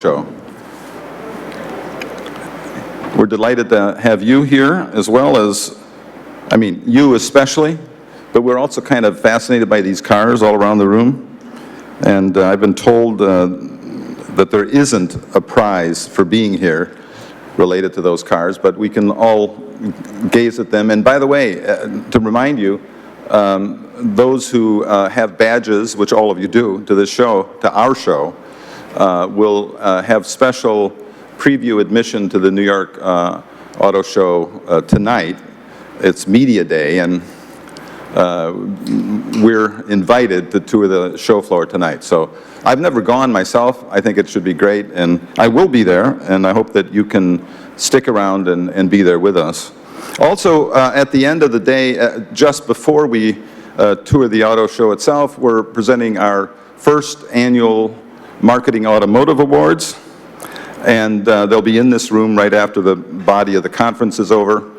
Show. We're delighted to have you here, as well as, you especially, but we're also kind of fascinated by these cars all around the room. And I've been told that there isn't a prize for being here related to those cars, but we can all gaze at them. And by the way, to remind you, those who have badges, which all of you do, to this show, to our show, will have special preview admission to the New York Auto Show tonight. It's Media Day, and we're invited to tour the show floor tonight. So I've never gone myself. I think it should be great, and I will be there, and I hope that you can stick around and be there with us. Also, at the end of the day, just before we tour the auto show itself, we're presenting our first annual Marketing Automotive Awards, and they'll be in this room right after the body of the conference is over,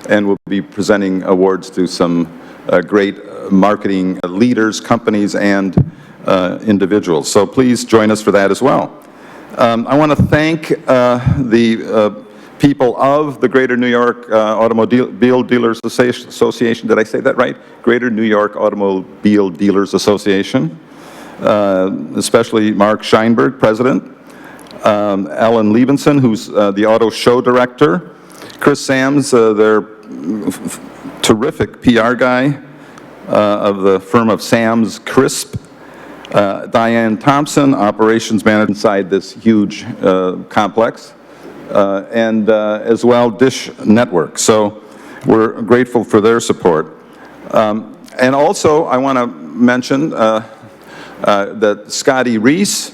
and we'll be presenting awards to some great marketing leaders, companies, and individuals. So please join us for that as well. I want to thank the people of the Greater New York Automobile Dealers Association. Did I say that right? Greater New York Automobile Dealers Association. Especially Mark Scheinberg, President, Alan Levinson, who's the Auto Show Director, Chris Sams, their terrific PR guy of the firm of Sams Crisp, Diane Thompson, Operations Manager inside this huge complex, and as well Dish Network. So we're grateful for their support. And also I want to mention that Scotty Reese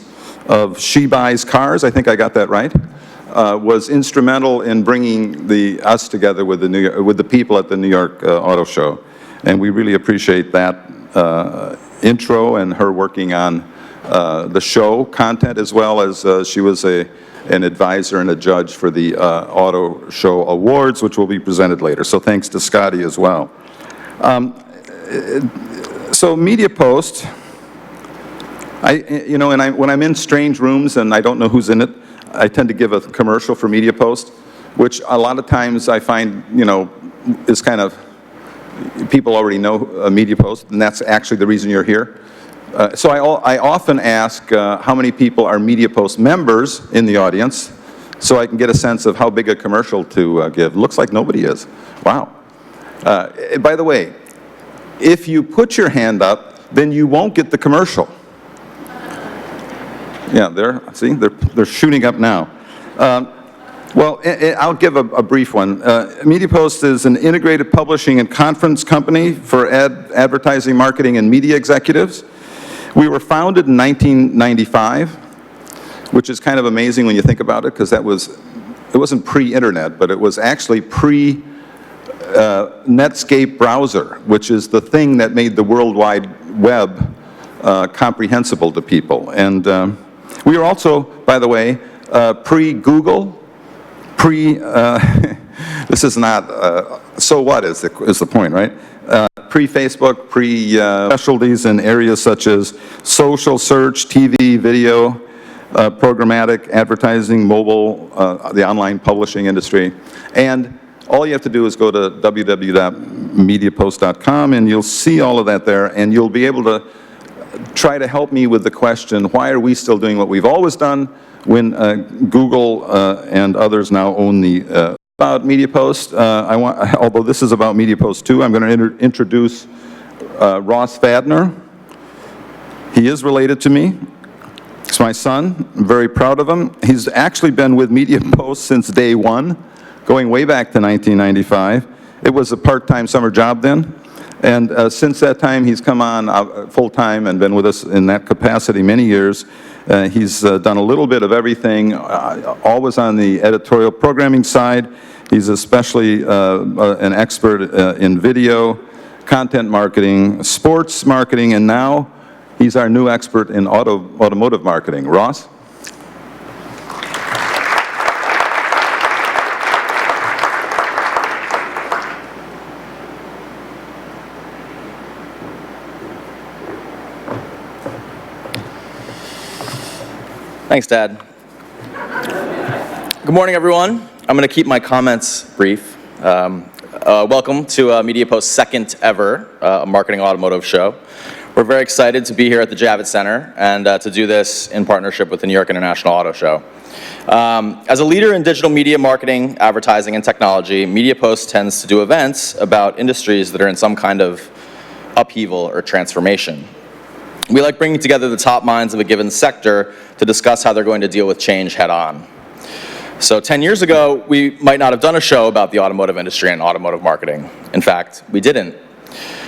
of She Buys Cars, I think I got that right, was instrumental in bringing us together with the people at the New York Auto Show, and we really appreciate that intro and her working on the show content, as well as she was an advisor and a judge for the Auto Show Awards, which will be presented later. So thanks to Scotty as well. So MediaPost. When I'm in strange rooms and I don't know who's in it, I tend to give a commercial for MediaPost, which a lot of times I find, is kind of, people already know MediaPost, and that's actually the reason you're here. So I often ask how many people are MediaPost members in the audience, so I can get a sense of how big a commercial to give. Looks like nobody is. Wow. By the way, if you put your hand up, then you won't get the commercial. Yeah, they're shooting up now. Well, I'll give a brief one. MediaPost is an integrated publishing and conference company for advertising, marketing, and media executives. We were founded in 1995, which is kind of amazing when you think about it, because it wasn't pre-internet, but it was actually pre-Netscape browser, which is the thing that made the World Wide Web comprehensible to people. And we are also, by the way, pre-Google, this is not, so what is the point, right? Pre-Facebook, specialties in areas such as social search, TV, video, programmatic, advertising, mobile, the online publishing industry. And all you have to do is go to www.mediapost.com, and you'll see all of that there, and you'll be able to try to help me with the question, why are we still doing what we've always done when Google and others now own the about MediaPost? Although this is about MediaPost too, I'm going to introduce Ross Fadner. He is related to me. He's my son. I'm very proud of him. He's actually been with MediaPost since day one, going way back to 1995. It was a part-time summer job then. And since that time, he's come on full-time and been with us in that capacity many years. He's done a little bit of everything, always on the editorial programming side. He's especially an expert in video, content marketing, sports marketing, and now he's our new expert in automotive marketing. Ross? Thanks, Dad. Good morning, everyone. I'm going to keep my comments brief. Welcome to MediaPost's second ever Marketing Automotive Show. We're very excited to be here at the Javits Center and to do this in partnership with the New York International Auto Show. As a leader in digital media marketing, advertising, and technology, MediaPost tends to do events about industries that are in some kind of upheaval or transformation. We like bringing together the top minds of a given sector to discuss how they're going to deal with change head-on. So 10 years ago, we might not have done a show about the automotive industry and automotive marketing. In fact, we didn't.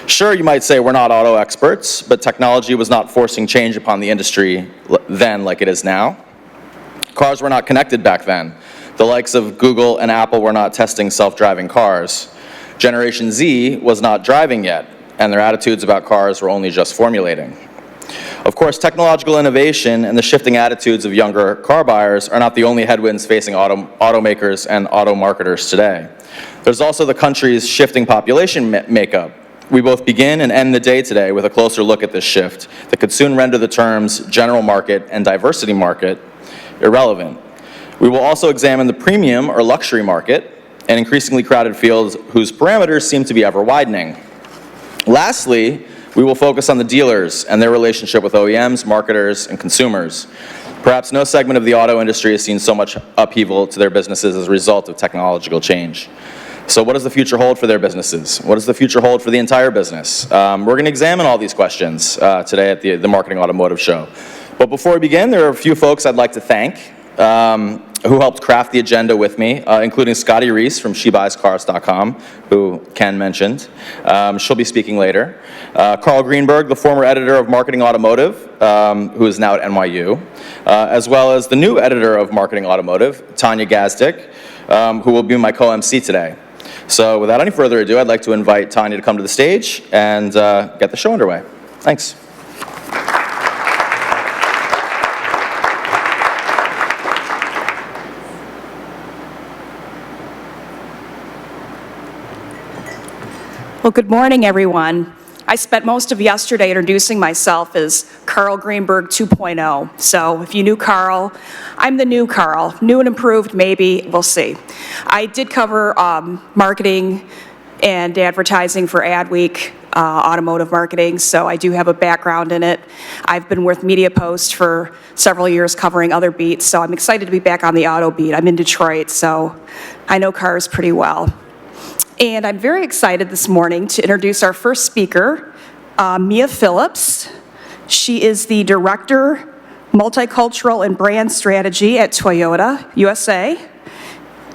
Sure, you might say we're not auto experts, but technology was not forcing change upon the industry then like it is now. Cars were not connected back then. The likes of Google and Apple were not testing self-driving cars. Generation Z was not driving yet, and their attitudes about cars were only just formulating. Of course, technological innovation and the shifting attitudes of younger car buyers are not the only headwinds facing automakers and auto marketers today. There's also the country's shifting population makeup. We both begin and end the day today with a closer look at this shift that could soon render the terms general market and diversity market irrelevant. We will also examine the premium or luxury market, an increasingly crowded field whose parameters seem to be ever widening. Lastly, we will focus on the dealers and their relationship with OEMs, marketers, and consumers. Perhaps no segment of the auto industry has seen so much upheaval to their businesses as a result of technological change. So what does the future hold for their businesses? What does the future hold for the entire business? We're going to examine all these questions today at the Marketing Automotive Show. But before we begin, there are a few folks I'd like to thank who helped craft the agenda with me, including Scotty Reese from SheBuysCars.com, who Ken mentioned. She'll be speaking later. Carl Greenberg, the former editor of Marketing Automotive, who is now at NYU, as well as the new editor of Marketing Automotive, Tanya Gazdick, who will be my co-MC today. So without any further ado, I'd like to invite Tanya to come to the stage and get the show underway. Thanks. Well, good morning, everyone. I spent most of yesterday introducing myself as Carl Greenberg 2.0. So if you knew Carl, I'm the new Carl. New and improved, maybe, we'll see. I did cover marketing and advertising for Adweek, automotive marketing, so I do have a background in it. I've been with MediaPost for several years covering other beats, so I'm excited to be back on the auto beat. I'm in Detroit, so I know cars pretty well. And I'm very excited this morning to introduce our first speaker, Mia Phillips. She is the Director, Multicultural and Brand Strategy at Toyota USA.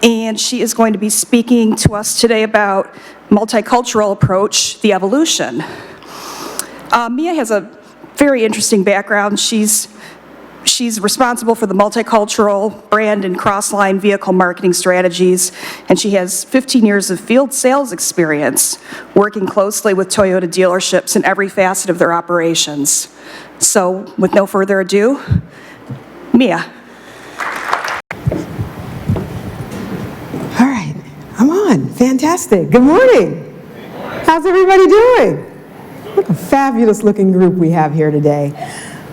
And she is going to be speaking to us today about multicultural approach, the evolution. Mia has a very interesting background. She's responsible for the multicultural brand and cross-line vehicle marketing strategies, and she has 15 years of field sales experience working closely with Toyota dealerships in every facet of their operations. So, with no further ado, Mia. All right, I'm on. Fantastic. Good morning. How's everybody doing? What a fabulous looking group we have here today.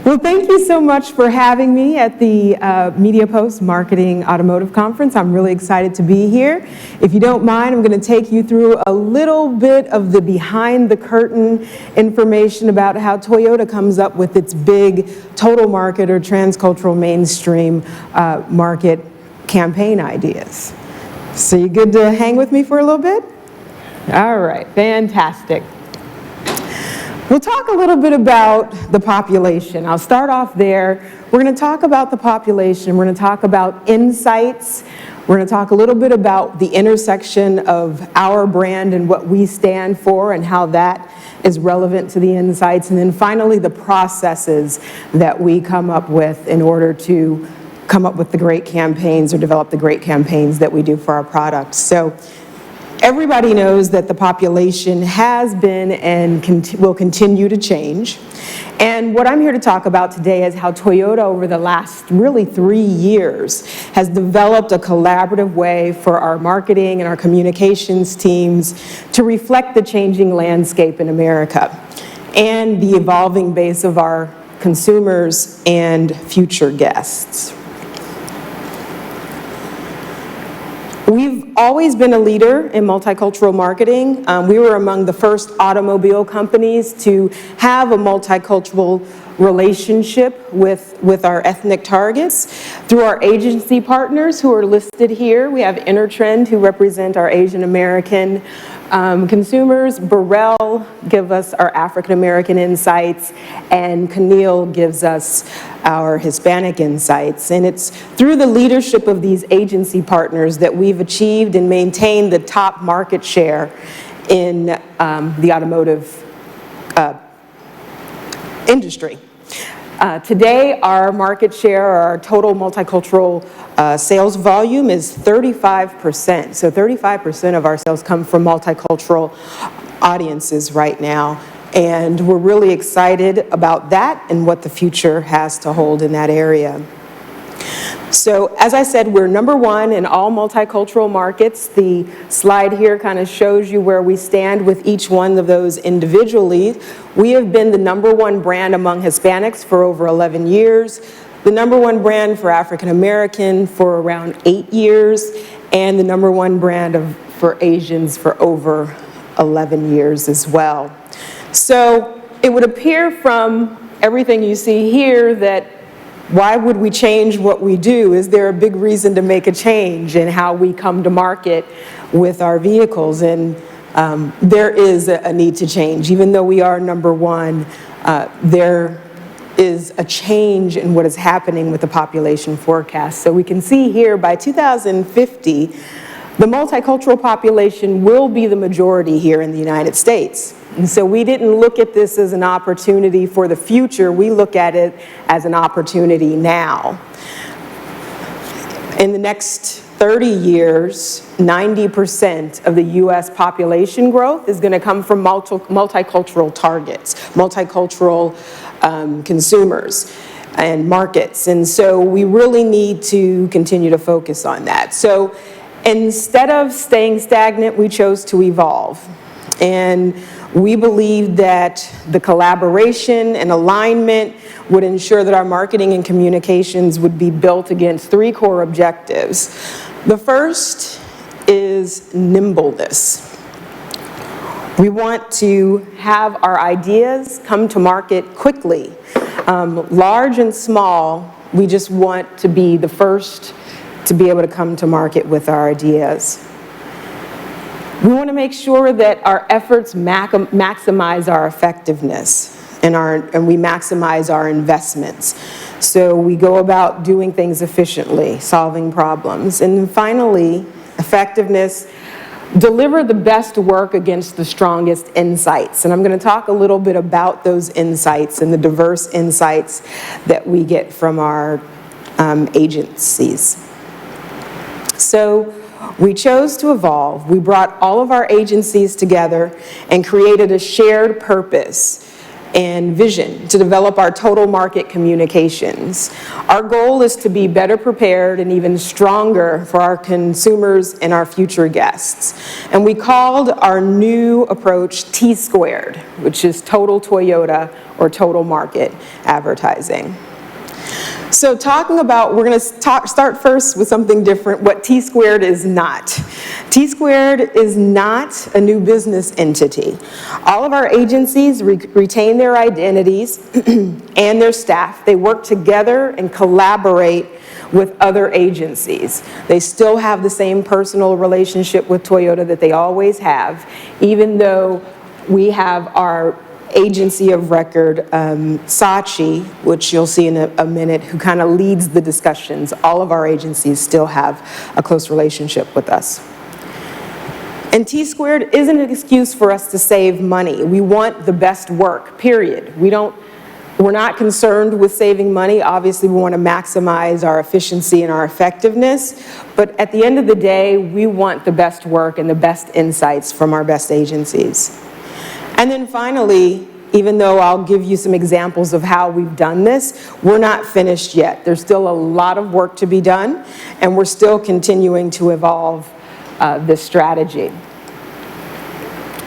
Well, thank you so much for having me at the MediaPost Marketing Automotive Conference. I'm really excited to be here. If you don't mind, I'm going to take you through a little bit of the behind the curtain information about how Toyota comes up with its big total market or transcultural mainstream market campaign ideas. So you good to hang with me for a little bit? All right, fantastic. We'll talk a little bit about the population. I'll start off there. We're going to talk about the population. We're going to talk about insights. We're going to talk a little bit about the intersection of our brand and what we stand for and how that is relevant to the insights. And then finally, the processes that we come up with in order to come up with the great campaigns or develop the great campaigns that we do for our products. So everybody knows that the population has been and will continue to change. And what I'm here to talk about today is how Toyota over the last really 3 years has developed a collaborative way for our marketing and our communications teams to reflect the changing landscape in America and the evolving base of our consumers and future guests. We've always been a leader in multicultural marketing. We were among the first automobile companies to have a multicultural relationship with our ethnic targets. Through our agency partners who are listed here, we have Intertrend, who represent our Asian American consumers. Burrell give us our African American insights, and Keneal gives us our Hispanic insights. And it's through the leadership of these agency partners that we've achieved and maintained the top market share in the automotive industry. Today, our market share, our total multicultural sales volume is 35%. So 35% of our sales come from multicultural audiences right now. And we're really excited about that and what the future has to hold in that area. So as I said, we're number one in all multicultural markets. The slide here kind of shows you where we stand with each one of those individually. We have been the number one brand among Hispanics for over 11 years, the number one brand for African American for around 8 years, and the number one brand for Asians for over 11 years as well. So it would appear from everything you see here that why would we change what we do? Is there a big reason to make a change in how we come to market with our vehicles? And there is a need to change. Even though we are number one, there is a change in what is happening with the population forecast. So we can see here by 2050, the multicultural population will be the majority here in the United States. And so we didn't look at this as an opportunity for the future, we look at it as an opportunity now. In the next 30 years, 90% of the US population growth is going to come from multicultural targets, multicultural consumers and markets. And so we really need to continue to focus on that. So instead of staying stagnant, we chose to evolve. And we believe that the collaboration and alignment would ensure that our marketing and communications would be built against 3 core objectives. The first is nimbleness. We want to have our ideas come to market quickly. Large and small, we just want to be the first to be able to come to market with our ideas. We want to make sure that our efforts maximize our effectiveness and we maximize our investments. So we go about doing things efficiently, solving problems. And then finally, effectiveness, deliver the best work against the strongest insights. And I'm going to talk a little bit about those insights and the diverse insights that we get from our agencies. So we chose to evolve. We brought all of our agencies together and created a shared purpose and vision to develop our total market communications. Our goal is to be better prepared and even stronger for our consumers and our future guests. And we called our new approach T-squared, which is Total Toyota or Total Market Advertising. So talking about, we're going to start first with something different, what T-squared is not. T-squared is not a new business entity. All of our agencies retain their identities and their staff. They work together and collaborate with other agencies. They still have the same personal relationship with Toyota that they always have, even though we have our agency of record, Saatchi, which you'll see in a minute, who kind of leads the discussions. All of our agencies still have a close relationship with us. And T-squared isn't an excuse for us to save money. We want the best work, period. We're not concerned with saving money. Obviously, we want to maximize our efficiency and our effectiveness. But at the end of the day, we want the best work and the best insights from our best agencies. And then finally, even though I'll give you some examples of how we've done this, we're not finished yet. There's still a lot of work to be done, and we're still continuing to evolve this strategy.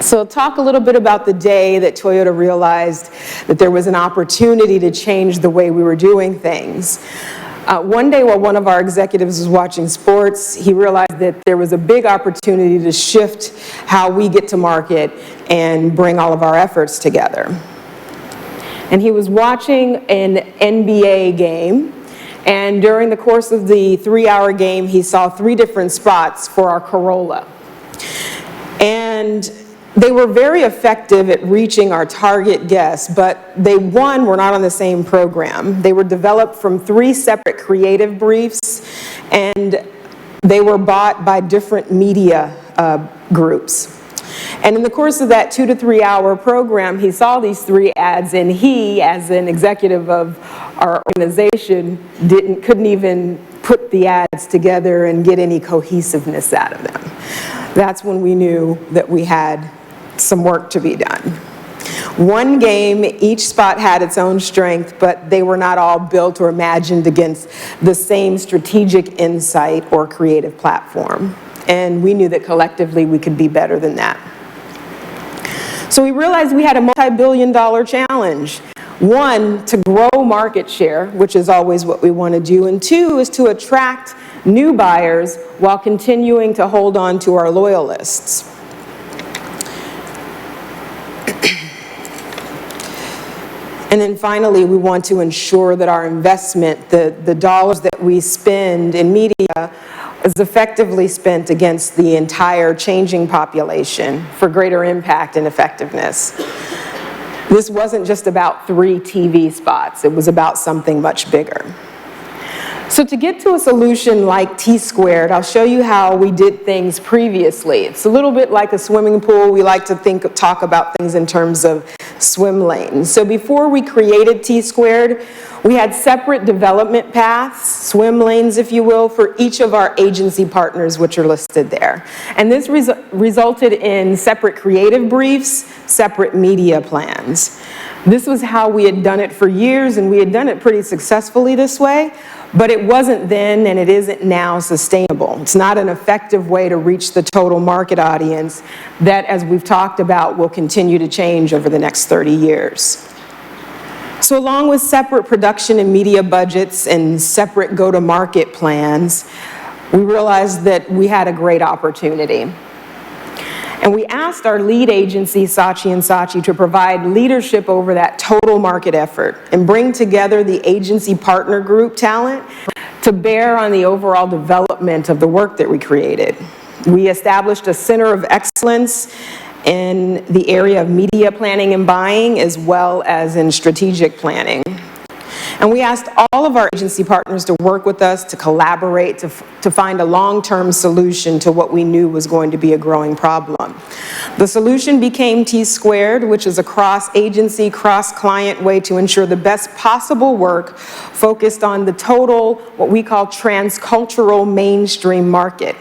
So talk a little bit about the day that Toyota realized that there was an opportunity to change the way we were doing things. One day while one of our executives was watching sports, he realized that there was a big opportunity to shift how we get to market and bring all of our efforts together. And he was watching an NBA game, and during the course of the 3-hour game, he saw 3 different spots for our Corolla. And they were very effective at reaching our target guests, but they, one, were not on the same program. They were developed from 3 separate creative briefs, and they were bought by different media groups. And in the course of that 2 to 3 hour program, he saw these 3 ads, and he, as an executive of our organization, couldn't even put the ads together and get any cohesiveness out of them. That's when we knew that we had some work to be done. One game, each spot had its own strength, but they were not all built or imagined against the same strategic insight or creative platform. And we knew that collectively we could be better than that. So we realized we had a multi-billion-dollar challenge. 1, to grow market share, which is always what we want to do, and 2 is to attract new buyers while continuing to hold on to our loyalists. And then finally, we want to ensure that our investment, the dollars that we spend in media, is effectively spent against the entire changing population for greater impact and effectiveness. This wasn't just about 3 TV spots, it was about something much bigger. So to get to a solution like T-squared, I'll show you how we did things previously. It's a little bit like a swimming pool. We like to talk about things in terms of swim lanes. So before we created T-squared, we had separate development paths, swim lanes, if you will, for each of our agency partners, which are listed there. And this resulted in separate creative briefs, separate media plans. This was how we had done it for years, and we had done it pretty successfully this way, but it wasn't then and it isn't now sustainable. It's not an effective way to reach the total market audience that, as we've talked about, will continue to change over the next 30 years. So along with separate production and media budgets and separate go-to-market plans, we realized that we had a great opportunity. And we asked our lead agency, Saatchi & Saatchi, to provide leadership over that total market effort and bring together the agency partner group talent to bear on the overall development of the work that we created. We established a center of excellence in the area of media planning and buying, as well as in strategic planning. And we asked all of our agency partners to work with us, to collaborate, to find a long-term solution to what we knew was going to be a growing problem. The solution became T-squared, which is a cross-agency, cross-client way to ensure the best possible work focused on the total, what we call transcultural mainstream market,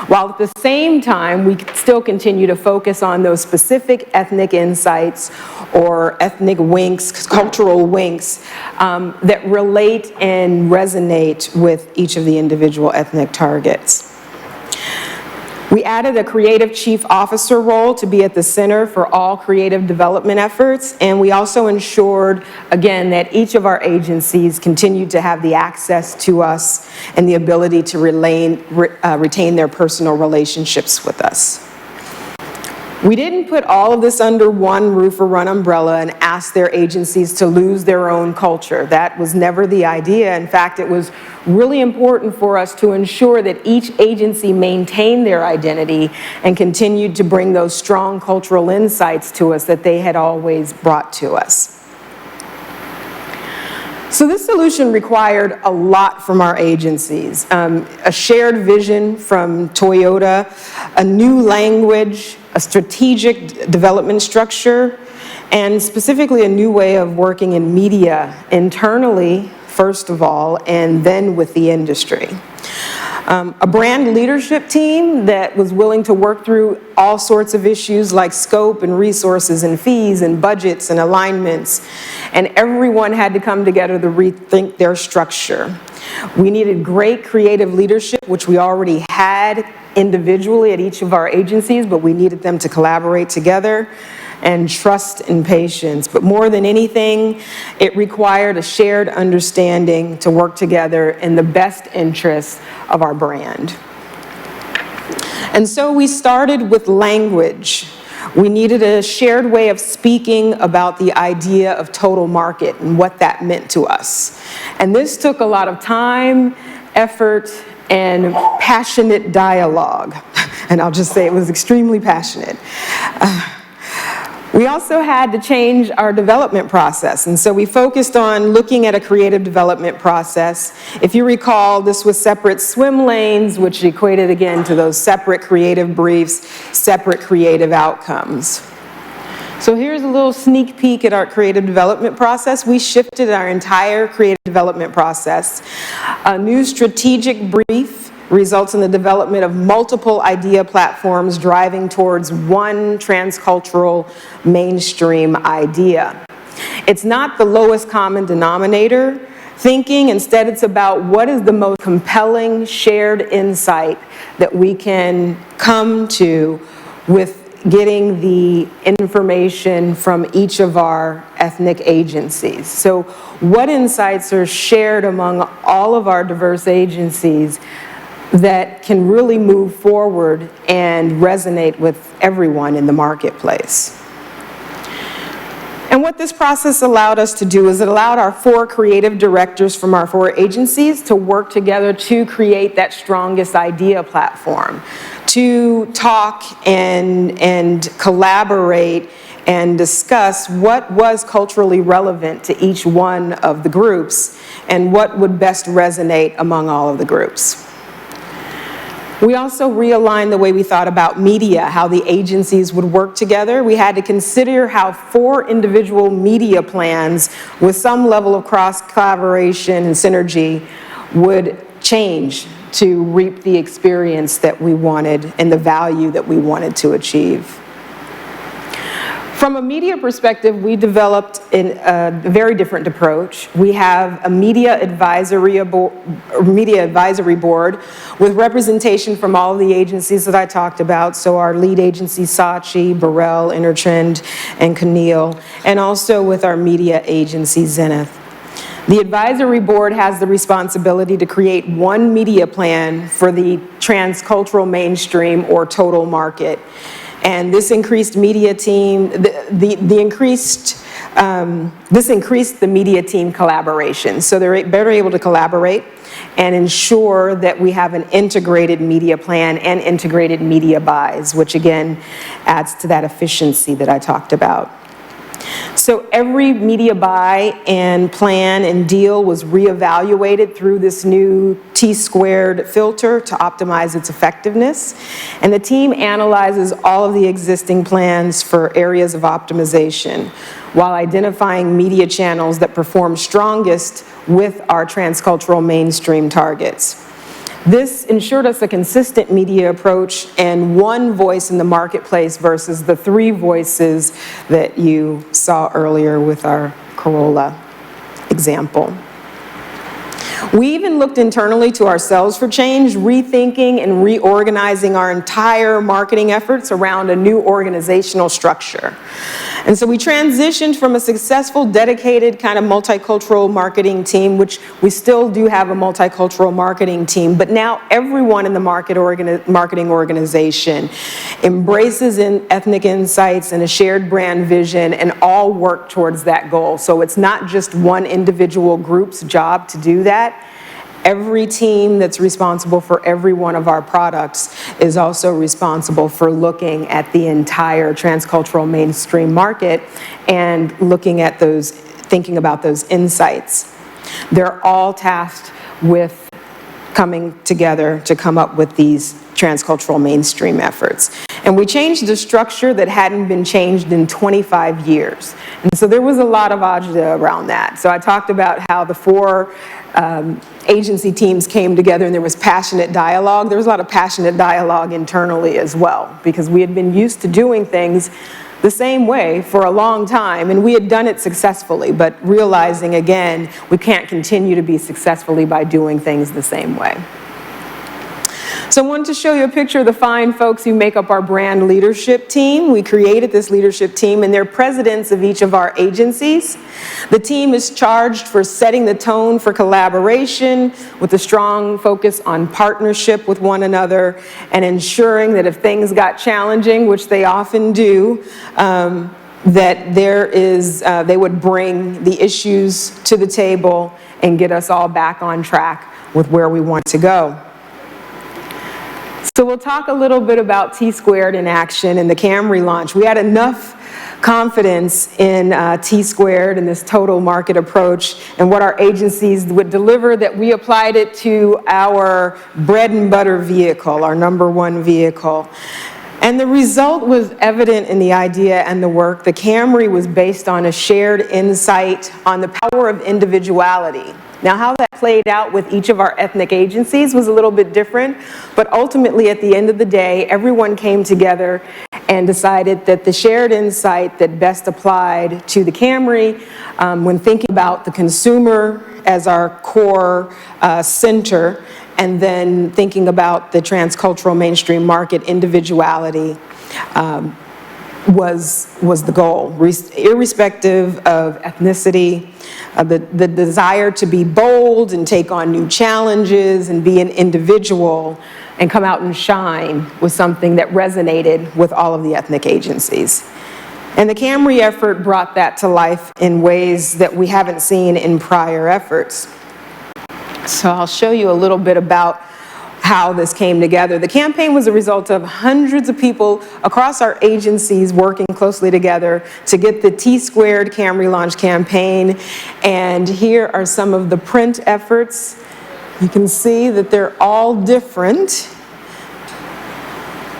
while at the same time we still continue to focus on those specific ethnic insights or ethnic winks, cultural winks, that relate and resonate with each of the individual ethnic targets. We added a creative chief officer role to be at the center for all creative development efforts, and we also ensured, again, that each of our agencies continued to have the access to us and the ability to retain their personal relationships with us. We didn't put all of this under one roof or one umbrella and ask their agencies to lose their own culture. That was never the idea. In fact, it was really important for us to ensure that each agency maintained their identity and continued to bring those strong cultural insights to us that they had always brought to us. So this solution required a lot from our agencies. A shared vision from Toyota, a new language, a strategic development structure, and specifically a new way of working in media internally, first of all, and then with the industry. A brand leadership team that was willing to work through all sorts of issues like scope and resources and fees and budgets and alignments, and everyone had to come together to rethink their structure. We needed great creative leadership, which we already had individually at each of our agencies, but we needed them to collaborate together. and trust and patience. But more than anything, it required a shared understanding to work together in the best interests of our brand. And so we started with language. We needed a shared way of speaking about the idea of total market and what that meant to us. And this took a lot of time, effort, and passionate dialogue. And I'll just say it was extremely passionate. We also had to change our development process, and so we focused on looking at a creative development process. If you recall, this was separate swim lanes, which equated again to those separate creative briefs, separate creative outcomes. So here's a little sneak peek at our creative development process. We shifted our entire creative development process. A new strategic brief results in the development of multiple idea platforms driving towards one transcultural mainstream idea. It's not the lowest common denominator thinking. Instead, it's about what is the most compelling shared insight that we can come to with getting the information from each of our ethnic agencies. So what insights are shared among all of our diverse agencies that can really move forward and resonate with everyone in the marketplace? And what this process allowed us to do is it allowed our 4 creative directors from our 4 agencies to work together to create that strongest idea platform, to talk and collaborate and discuss what was culturally relevant to each one of the groups and what would best resonate among all of the groups. We also realigned the way we thought about media, how the agencies would work together. We had to consider how 4 individual media plans with some level of cross-collaboration and synergy would change to reap the experience that we wanted and the value that we wanted to achieve. From a media perspective, we developed a very different approach. We have a media advisory board with representation from all of the agencies that I talked about. So our lead agency, Saatchi, Burrell, Intertrend, and Keneal, and also with our media agency, Zenith. The advisory board has the responsibility to create one media plan for the transcultural mainstream or total market. And this increased media team, this increased the media team collaboration. So they're better able to collaborate and ensure that we have an integrated media plan and integrated media buys, which again adds to that efficiency that I talked about. So every media buy and plan and deal was reevaluated through this new T-squared filter to optimize its effectiveness. And the team analyzes all of the existing plans for areas of optimization while identifying media channels that perform strongest with our transcultural mainstream targets. This ensured us a consistent media approach and one voice in the marketplace versus the 3 voices that you saw earlier with our Corolla example. We even looked internally to ourselves for change, rethinking and reorganizing our entire marketing efforts around a new organizational structure. And so we transitioned from a successful, dedicated kind of multicultural marketing team, which we still do have a multicultural marketing team, but now everyone in the marketing organization embraces ethnic insights and a shared brand vision and all work towards that goal. So it's not just one individual group's job to do that. Every team that's responsible for every one of our products is also responsible for looking at the entire transcultural mainstream market and looking at those, thinking about those insights. They're all tasked with coming together to come up with these transcultural mainstream efforts. And we changed the structure that hadn't been changed in 25 years. And so there was a lot of agita around that. So I talked about how the 4 agency teams came together and there was passionate dialogue. There was a lot of passionate dialogue internally as well, because we had been used to doing things the same way for a long time, and we had done it successfully, but realizing again, we can't continue to be successfully by doing things the same way. So I wanted to show you a picture of the fine folks who make up our brand leadership team. We created this leadership team, and they're presidents of each of our agencies. The team is charged for setting the tone for collaboration with a strong focus on partnership with one another and ensuring that if things got challenging, which they often do, that they would bring the issues to the table and get us all back on track with where we want to go. So we'll talk a little bit about T-Squared in action and the Camry launch. We had enough confidence in T-Squared and this total market approach and what our agencies would deliver that we applied it to our bread and butter vehicle, our #1 vehicle. And the result was evident in the idea and the work. The Camry was based on a shared insight on the power of individuality. Now, how that played out with each of our ethnic agencies was a little bit different, but ultimately, at the end of the day, everyone came together and decided that the shared insight that best applied to the Camry, when thinking about the consumer as our core center, and then thinking about the transcultural mainstream market, individuality was the goal, irrespective of ethnicity. The desire to be bold and take on new challenges and be an individual and come out and shine was something that resonated with all of the ethnic agencies. And the Camry effort brought that to life in ways that we haven't seen in prior efforts. So I'll show you a little bit about how this came together. The campaign was a result of hundreds of people across our agencies working closely together to get the T-Squared Camry launch campaign. And here are some of the print efforts. You can see that they're all different,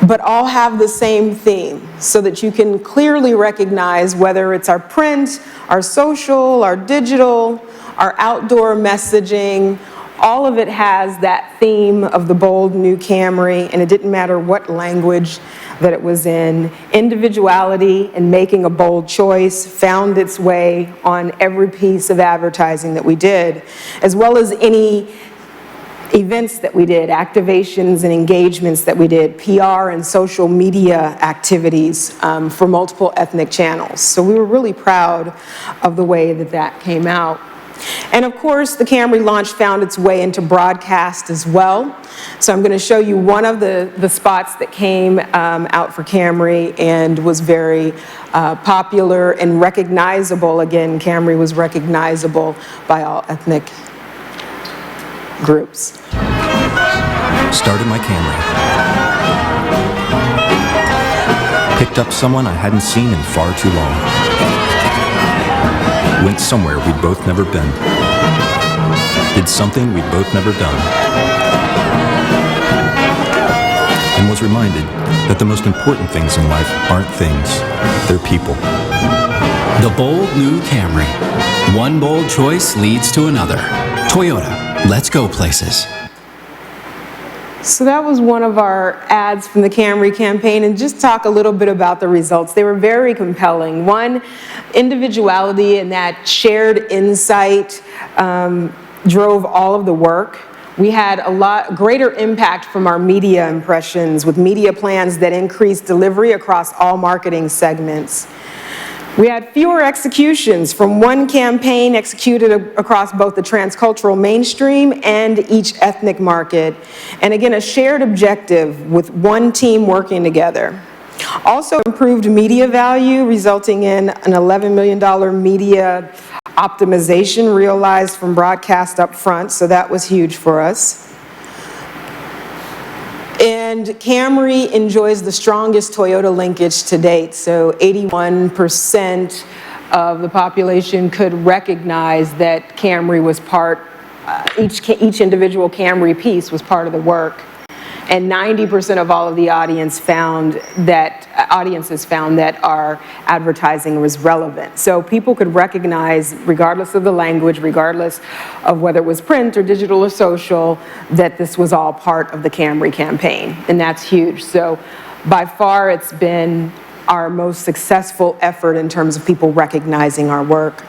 but all have the same theme so that you can clearly recognize whether it's our print, our social, our digital, our outdoor messaging. All of it has that theme of the bold new Camry, and it didn't matter what language that it was in. Individuality and making a bold choice found its way on every piece of advertising that we did, as well as any events that we did, activations and engagements that we did, PR and social media activities for multiple ethnic channels. So we were really proud of the way that that came out. And of course, the Camry launch found its way into broadcast as well. So I'm going to show you one of the spots that came out for Camry and was very popular and recognizable. Again, Camry was recognizable by all ethnic groups. Started my Camry. Picked up someone I hadn't seen in far too long. Went somewhere we'd both never been. Did something we'd both never done. And was reminded that the most important things in life aren't things, they're people. The bold new Camry. One bold choice leads to another. Toyota, let's go places. So that was one of our ads from the Camry campaign, and just talk a little bit about the results. They were very compelling. One, individuality and that shared insight drove all of the work. We had a lot greater impact from our media impressions with media plans that increased delivery across all marketing segments. We had fewer executions from one campaign executed across both the transcultural mainstream and each ethnic market. And again, a shared objective with one team working together. Also improved media value, resulting in an $11 million media optimization realized from broadcast up front, so that was huge for us. And Camry enjoys the strongest Toyota linkage to date, so 81% of the population could recognize that Camry was part, each individual Camry piece was part of the work. And 90% of all of the audiences found that our advertising was relevant. So people could recognize, regardless of the language, regardless of whether it was print or digital or social, that this was all part of the Camry campaign, and that's huge. So by far, it's been our most successful effort in terms of people recognizing our work.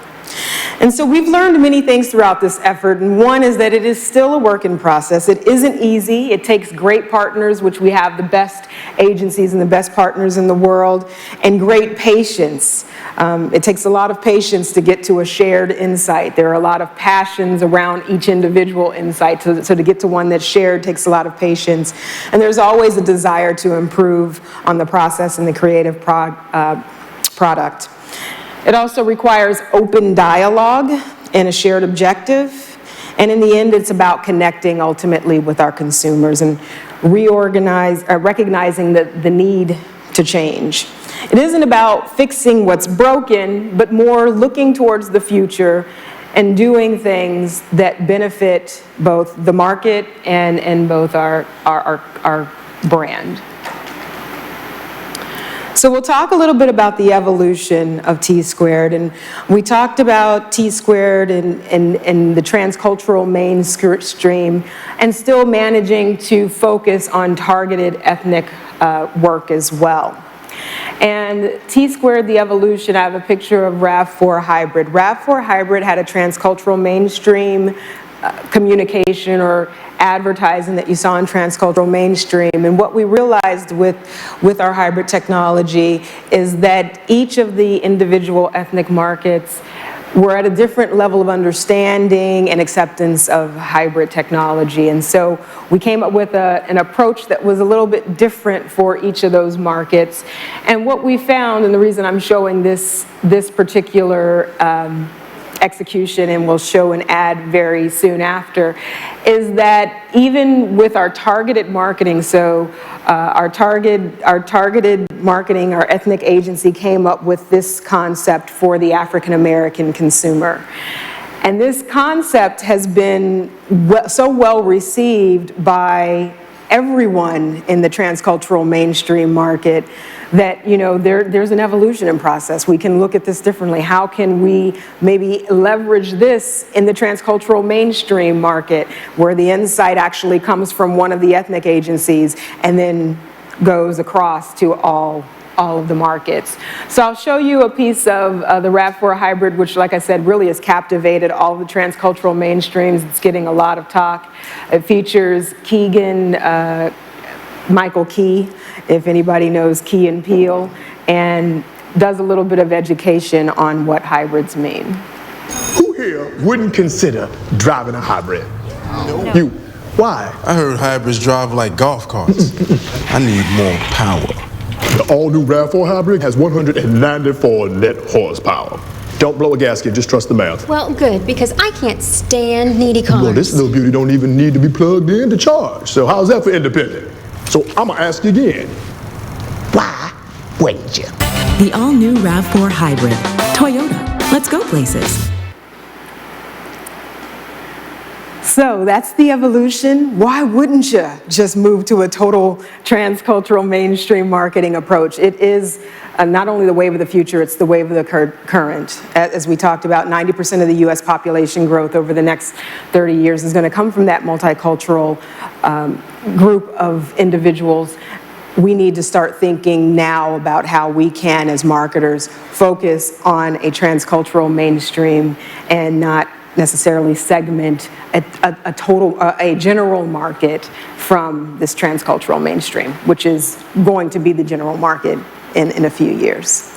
And so we've learned many things throughout this effort, and one is that it is still a work in process. It isn't easy. It takes great partners, which we have the best agencies and the best partners in the world, and great patience. It takes a lot of patience to get to a shared insight. There are a lot of passions around each individual insight, so to get to one that's shared takes a lot of patience. And there's always a desire to improve on the process and the creative product. It also requires open dialogue and a shared objective. And in the end, it's about connecting ultimately with our consumers and recognizing the need to change. It isn't about fixing what's broken, but more looking towards the future and doing things that benefit both the market and both our brand. So we'll talk a little bit about the evolution of T-squared, and we talked about T-squared and the transcultural mainstream, and still managing to focus on targeted ethnic work as well. And T-squared, the evolution, I have a picture of RAV4 Hybrid. RAV4 Hybrid had a transcultural mainstream communication or advertising that you saw in transcultural mainstream. And what we realized with our hybrid technology is that each of the individual ethnic markets were at a different level of understanding and acceptance of hybrid technology. And so we came up with an approach that was a little bit different for each of those markets. And what we found, and the reason I'm showing this particular execution, and we'll show an ad very soon after, is that even with our targeted marketing, so our targeted marketing, our ethnic agency came up with this concept for the African American consumer. And this concept has been so well received by everyone in the transcultural mainstream market that, you know, there's an evolution in process. We can look at this differently. How can we maybe leverage this in the transcultural mainstream market, where the insight actually comes from one of the ethnic agencies and then goes across to all of the markets. So I'll show you a piece of the RAV4 Hybrid, which, like I said, really has captivated all the transcultural mainstreams. It's getting a lot of talk. It features Michael Key, if anybody knows Key and Peele, and does a little bit of education on what hybrids mean. Who here wouldn't consider driving a hybrid? No. You. Why? I heard hybrids drive like golf carts. I need more power. The all-new RAV4 Hybrid has 194 net horsepower. Don't blow a gasket, just trust the math. Well, good, because I can't stand needy cars. Well, this little beauty don't even need to be plugged in to charge. So how's that for independent? So I'm gonna ask you again, why wouldn't you? The all-new RAV4 Hybrid. Toyota. Let's go places. So that's the evolution. Why wouldn't you just move to a total transcultural mainstream marketing approach? It is not only the wave of the future, it's the wave of the current. As we talked about, 90% of the US population growth over the next 30 years is going to come from that multicultural group of individuals. We need to start thinking now about how we can, as marketers, focus on a transcultural mainstream and not necessarily segment a general market from this transcultural mainstream, which is going to be the general market in a few years.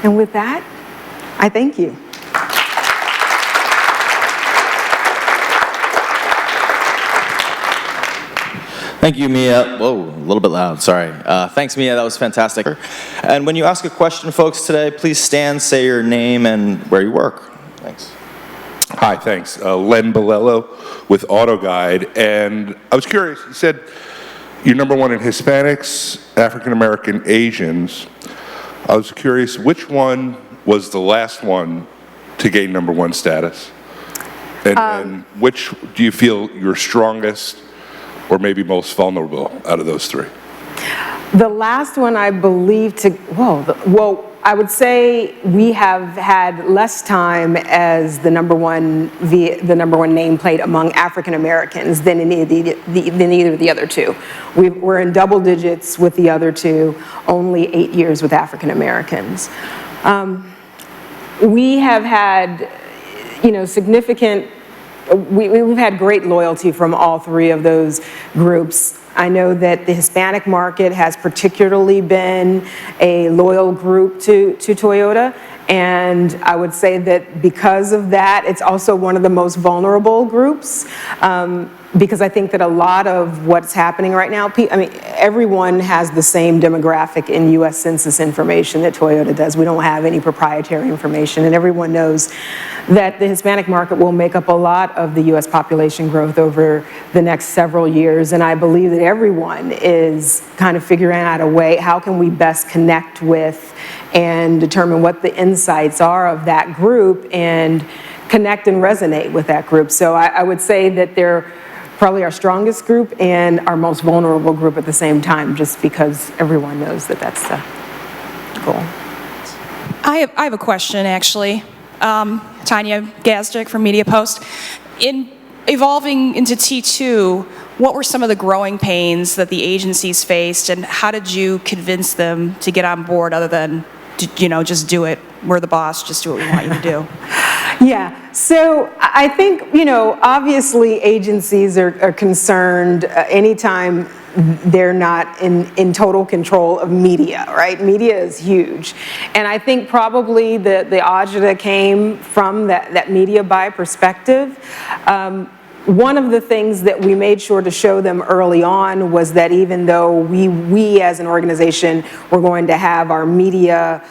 And with that, I thank you. Thank you, Mia. Whoa, a little bit loud, sorry. Thanks, Mia, that was fantastic. And when you ask a question, folks, today, please stand, say your name and where you work. Thanks. Hi, thanks. Len Bolello with AutoGuide. And I was curious, you said you're number one in Hispanics, African American, Asians. I was curious, which one was the last one to gain number one status? And which do you feel you're strongest or maybe most vulnerable out of those three? The last one, I believe, I would say we have had less time as the number one nameplate among African Americans than in either of the other two. We're in double digits with the other two, only 8 years with African Americans. We have had, significant, we've had great loyalty from all three of those groups. I know that the Hispanic market has particularly been a loyal group to Toyota, and I would say that because of that, it's also one of the most vulnerable groups, because I think that a lot of what's happening right now, everyone has the same demographic in U.S. Census information that Toyota does. We don't have any proprietary information, and everyone knows that the Hispanic market will make up a lot of the U.S. population growth over the next several years, and I believe that everyone is kind of figuring out a way, how can we best connect with and determine what the insights are of that group and connect and resonate with that group. So I would say that they're probably our strongest group and our most vulnerable group at the same time, just because everyone knows that that's the goal. I have a question, actually. Tanya Gazdick from MediaPost. In evolving into T2, what were some of the growing pains that the agencies faced, and how did you convince them to get on board other than, just do it? We're the boss, just do what we want you to do. Yeah, so I think, obviously agencies are concerned anytime they're not in total control of media, right? Media is huge. And I think probably the agita came from that media buy perspective. One of the things that we made sure to show them early on was that even though we as an organization were going to have our media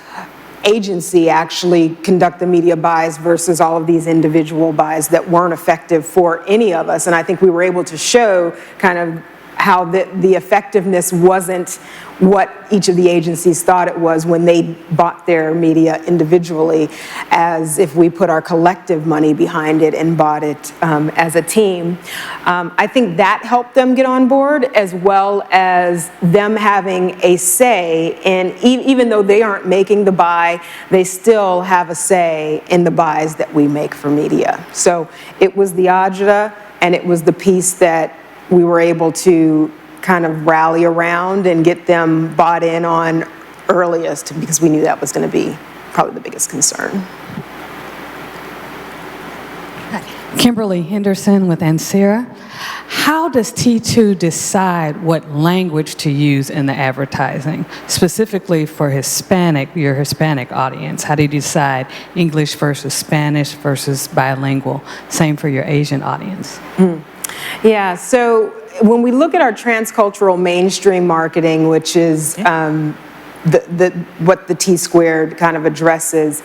agency actually conduct the media buys versus all of these individual buys that weren't effective for any of us. And I think we were able to show kind of how the effectiveness wasn't what each of the agencies thought it was when they bought their media individually, as if we put our collective money behind it and bought it as a team. I think that helped them get on board, as well as them having a say, and even though they aren't making the buy, they still have a say in the buys that we make for media. So it was the agita, and it was the piece that we were able to kind of rally around and get them bought in on earliest, because we knew that was going to be probably the biggest concern. Kimberly Henderson with Ansera. How does T2 decide what language to use in the advertising, specifically for your Hispanic audience? How do you decide English versus Spanish versus bilingual? Same for your Asian audience. Yeah, so when we look at our transcultural mainstream marketing, which is what the T-squared kind of addresses,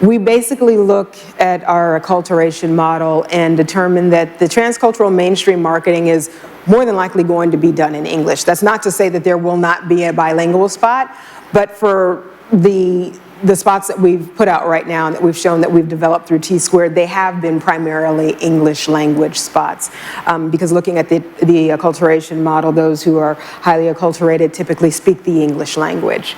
we basically look at our acculturation model and determine that the transcultural mainstream marketing is more than likely going to be done in English. That's not to say that there will not be a bilingual spot, but for the spots that we've put out right now and that we've shown that we've developed through T-squared, they have been primarily English language spots. Because looking at the acculturation model, those who are highly acculturated typically speak the English language.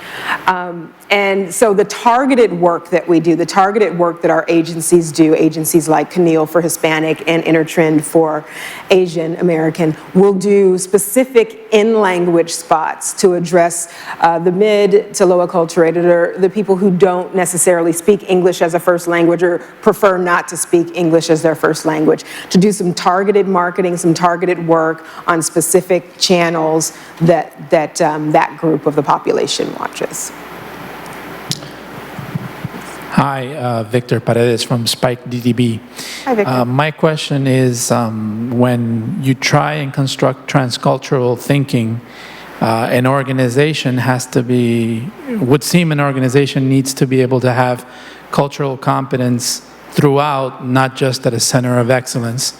And so the targeted work that we do, the targeted work that our agencies do, agencies like Keneal for Hispanic and Intertrend for Asian American, will do specific in-language spots to address the mid to low acculturated, or the people who don't necessarily speak English as a first language or prefer not to speak English as their first language, to do some targeted marketing, some targeted work on specific channels that group of the population watches. Hi, Victor Paredes from Spike DDB. Hi, Victor. My question is, when you try and construct transcultural thinking, an organization needs to be able to have cultural competence throughout, not just at a center of excellence.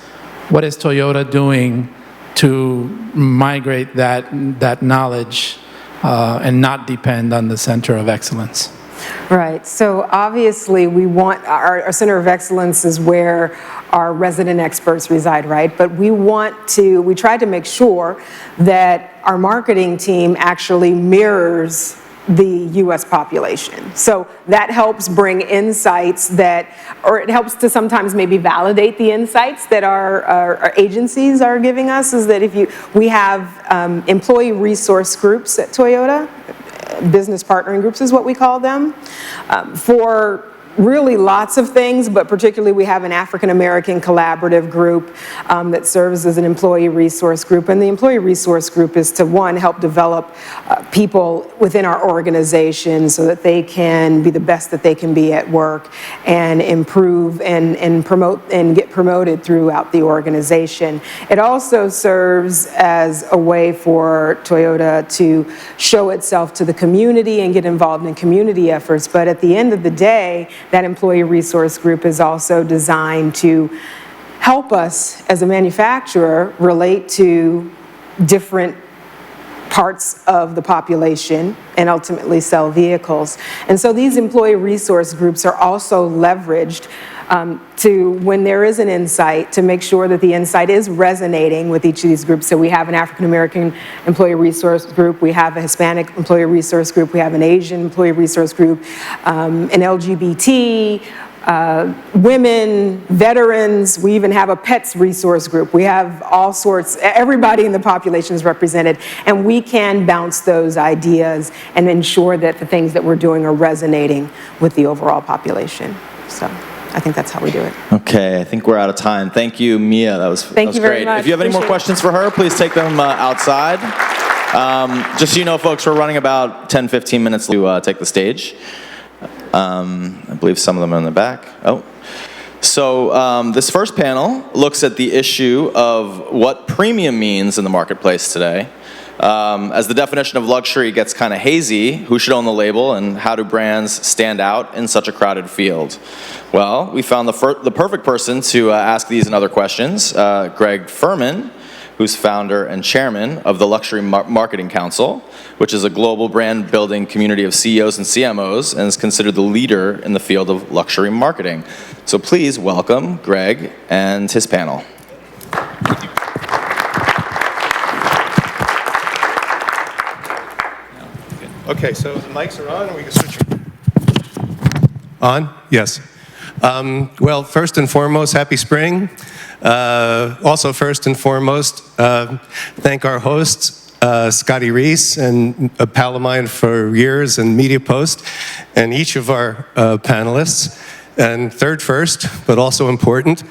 What is Toyota doing to migrate that knowledge and not depend on the center of excellence? Right, so obviously we want, our Center of Excellence is where our resident experts reside, right? But we try to make sure that our marketing team actually mirrors the US population. So that helps bring insights or it helps to sometimes maybe validate the insights that our agencies are giving us, is that we have employee resource groups at Toyota, business partnering groups is what we call them, for really lots of things, but particularly we have an African American collaborative group that serves as an employee resource group. And the employee resource group is to, one, help develop people within our organization so that they can be the best that they can be at work and improve and promote and get promoted throughout the organization. It also serves as a way for Toyota to show itself to the community and get involved in community efforts. But at the end of the day, that employee resource group is also designed to help us as a manufacturer relate to different parts of the population and ultimately sell vehicles. And so these employee resource groups are also leveraged to, when there is an insight, to make sure that the insight is resonating with each of these groups. So we have an African American employee resource group, we have a Hispanic employee resource group, we have an Asian employee resource group, an LGBT, women, veterans, we even have a pets resource group. We have all sorts, everybody in the population is represented, and we can bounce those ideas and ensure that the things that we're doing are resonating with the overall population. So I think that's how we do it. Okay, I think we're out of time. Thank you, Mia. That was Thank you very great. much. If you have any more questions for her, please take them outside. Just so you know, folks, we're running about 10, 15 minutes to take the stage. I believe some of them are in the back. Oh. So this first panel looks at the issue of what premium means in the marketplace today. As the definition of luxury gets kind of hazy, who should own the label and how do brands stand out in such a crowded field? Well, we found the perfect person to ask these and other questions, Greg Furman, who's founder and chairman of the Luxury Marketing Council, which is a global brand building community of CEOs and CMOs and is considered the leader in the field of luxury marketing. So please welcome Greg and his panel. Okay, so the mics are on and we can switch. On? Yes. Well, first and foremost, happy spring. Also, first and foremost, thank our hosts, Scotty Reese and a pal of mine for years, and MediaPost, and each of our panelists. And third first, but also important,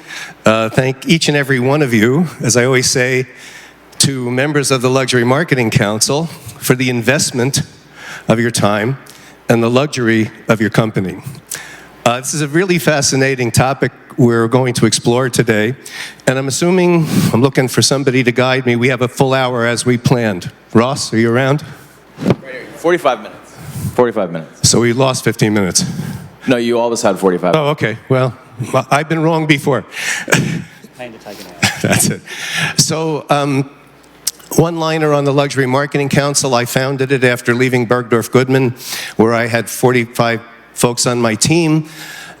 thank each and every one of you, as I always say, to members of the Luxury Marketing Council for the investment of your time and the luxury of your company. This is a really fascinating topic we're going to explore today, and I'm looking for somebody to guide me. We have a full hour as we planned. Ross, are you around? 45 minutes. 45 minutes. So we lost 15 minutes. No, you always had 45 minutes. Oh, okay. Well, I've been wrong before. That's it. So, one-liner on the Luxury Marketing Council. I founded it after leaving Bergdorf Goodman, where I had 45 folks on my team.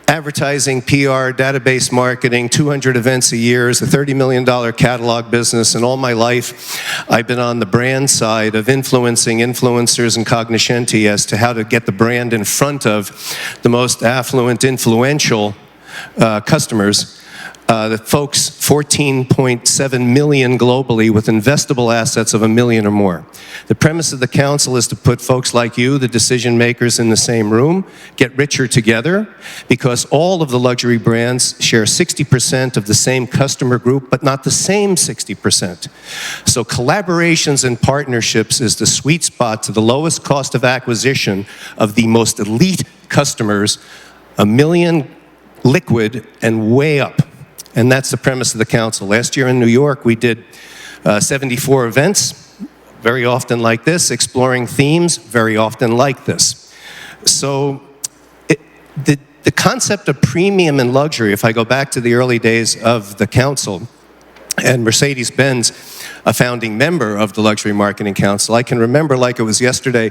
Advertising, PR, database marketing, 200 events a year, is a $30 million catalog business, and all my life I've been on the brand side of influencing influencers and cognoscenti as to how to get the brand in front of the most affluent, influential customers. The folks, 14.7 million globally with investable assets of $1 million or more. The premise of the council is to put folks like you, the decision makers, in the same room, get richer together, because all of the luxury brands share 60% of the same customer group, but not the same 60%. So collaborations and partnerships is the sweet spot to the lowest cost of acquisition of the most elite customers, $1 million liquid and way up. And that's the premise of the council. Last year in New York, we did 74 events, very often like this, exploring themes, very often like this. So the concept of premium and luxury, if I go back to the early days of the council, and Mercedes-Benz, a founding member of the Luxury Marketing Council, I can remember like it was yesterday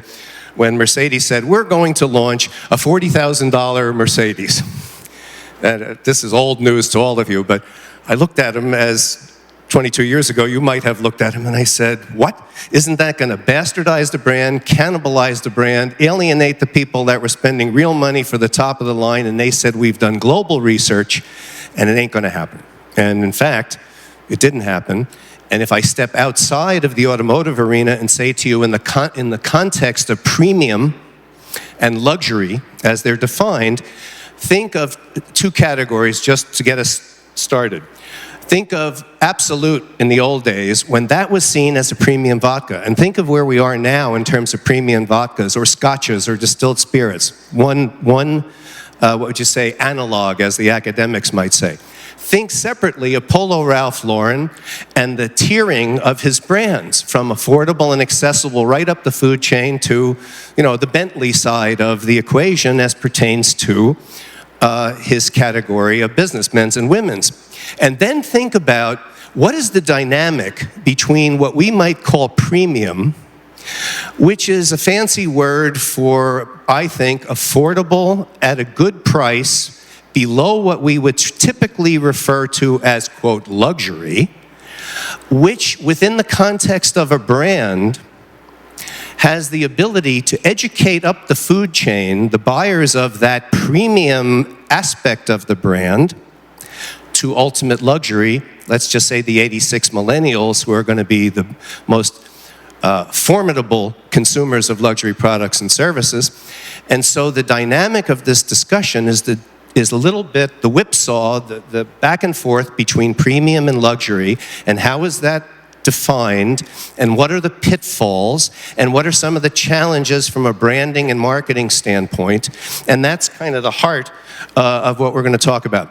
when Mercedes said, we're going to launch a $40,000 Mercedes. And this is old news to all of you, but I looked at him as 22 years ago, you might have looked at him and I said, what? Isn't that going to bastardize the brand, cannibalize the brand, alienate the people that were spending real money for the top of the line? And they said, we've done global research and it ain't going to happen. And in fact, it didn't happen. And if I step outside of the automotive arena and say to you in the context of premium and luxury as they're defined, think of two categories just to get us started. Think of Absolute in the old days when that was seen as a premium vodka. And think of where we are now in terms of premium vodkas or scotches or distilled spirits. One what would you say, analog, as the academics might say. Think separately of Polo Ralph Lauren and the tiering of his brands from affordable and accessible right up the food chain to, the Bentley side of the equation as pertains to his category of business, men's and women's. And then think about what is the dynamic between what we might call premium, which is a fancy word for, I think, affordable at a good price, below what we would typically refer to as, quote, luxury, which within the context of a brand has the ability to educate up the food chain, the buyers of that premium aspect of the brand, to ultimate luxury. Let's just say the 86 millennials, who are going to be the most formidable consumers of luxury products and services. And so the dynamic of this discussion is a little bit the whipsaw, the back and forth between premium and luxury, and how is that defined, and what are the pitfalls, and what are some of the challenges from a branding and marketing standpoint. And that's kind of the heart of what we're going to talk about.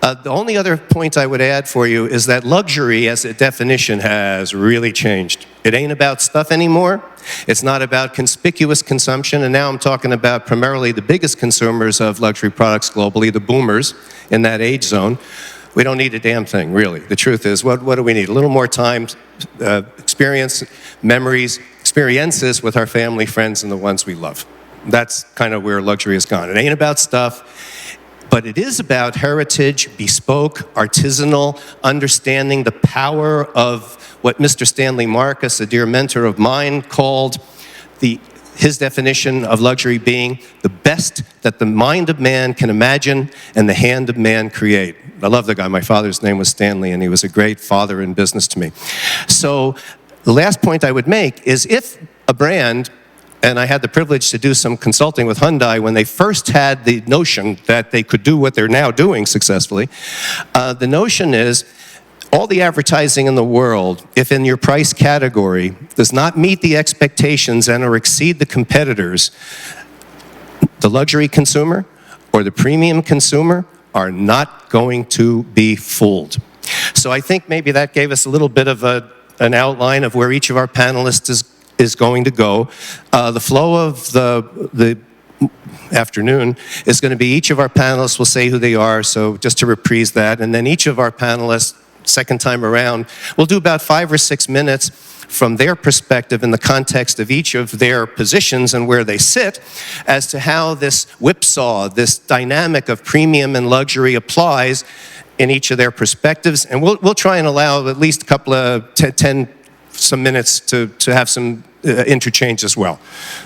The only other point I would add for you is that luxury as a definition has really changed. It ain't about stuff anymore. It's not about conspicuous consumption, and now I'm talking about primarily the biggest consumers of luxury products globally, the boomers in that age zone. We don't need a damn thing, really. The truth is, what do we need? A little more time, experience, memories, experiences with our family, friends, and the ones we love. That's kind of where luxury has gone. It ain't about stuff, but it is about heritage, bespoke, artisanal, understanding the power of what Mr. Stanley Marcus, a dear mentor of mine, called his definition of luxury being the best that the mind of man can imagine and the hand of man create. I love the guy. My father's name was Stanley, and he was a great father in business to me. So the last point I would make is if a brand, and I had the privilege to do some consulting with Hyundai when they first had the notion that they could do what they're now doing successfully, the notion is all the advertising in the world, if in your price category, does not meet the expectations and or exceed the competitors, the luxury consumer or the premium consumer are not going to be fooled. So I think maybe that gave us a little bit of an outline of where each of our panelists is going to go. The flow of the afternoon is going to be each of our panelists will say who they are, so just to reprise that, and then each of our panelists, second time around, we'll do about 5 or 6 minutes from their perspective in the context of each of their positions and where they sit as to how this whipsaw, this dynamic of premium and luxury applies in each of their perspectives. And we'll try and allow at least a couple of 10 some minutes to have some interchange as well.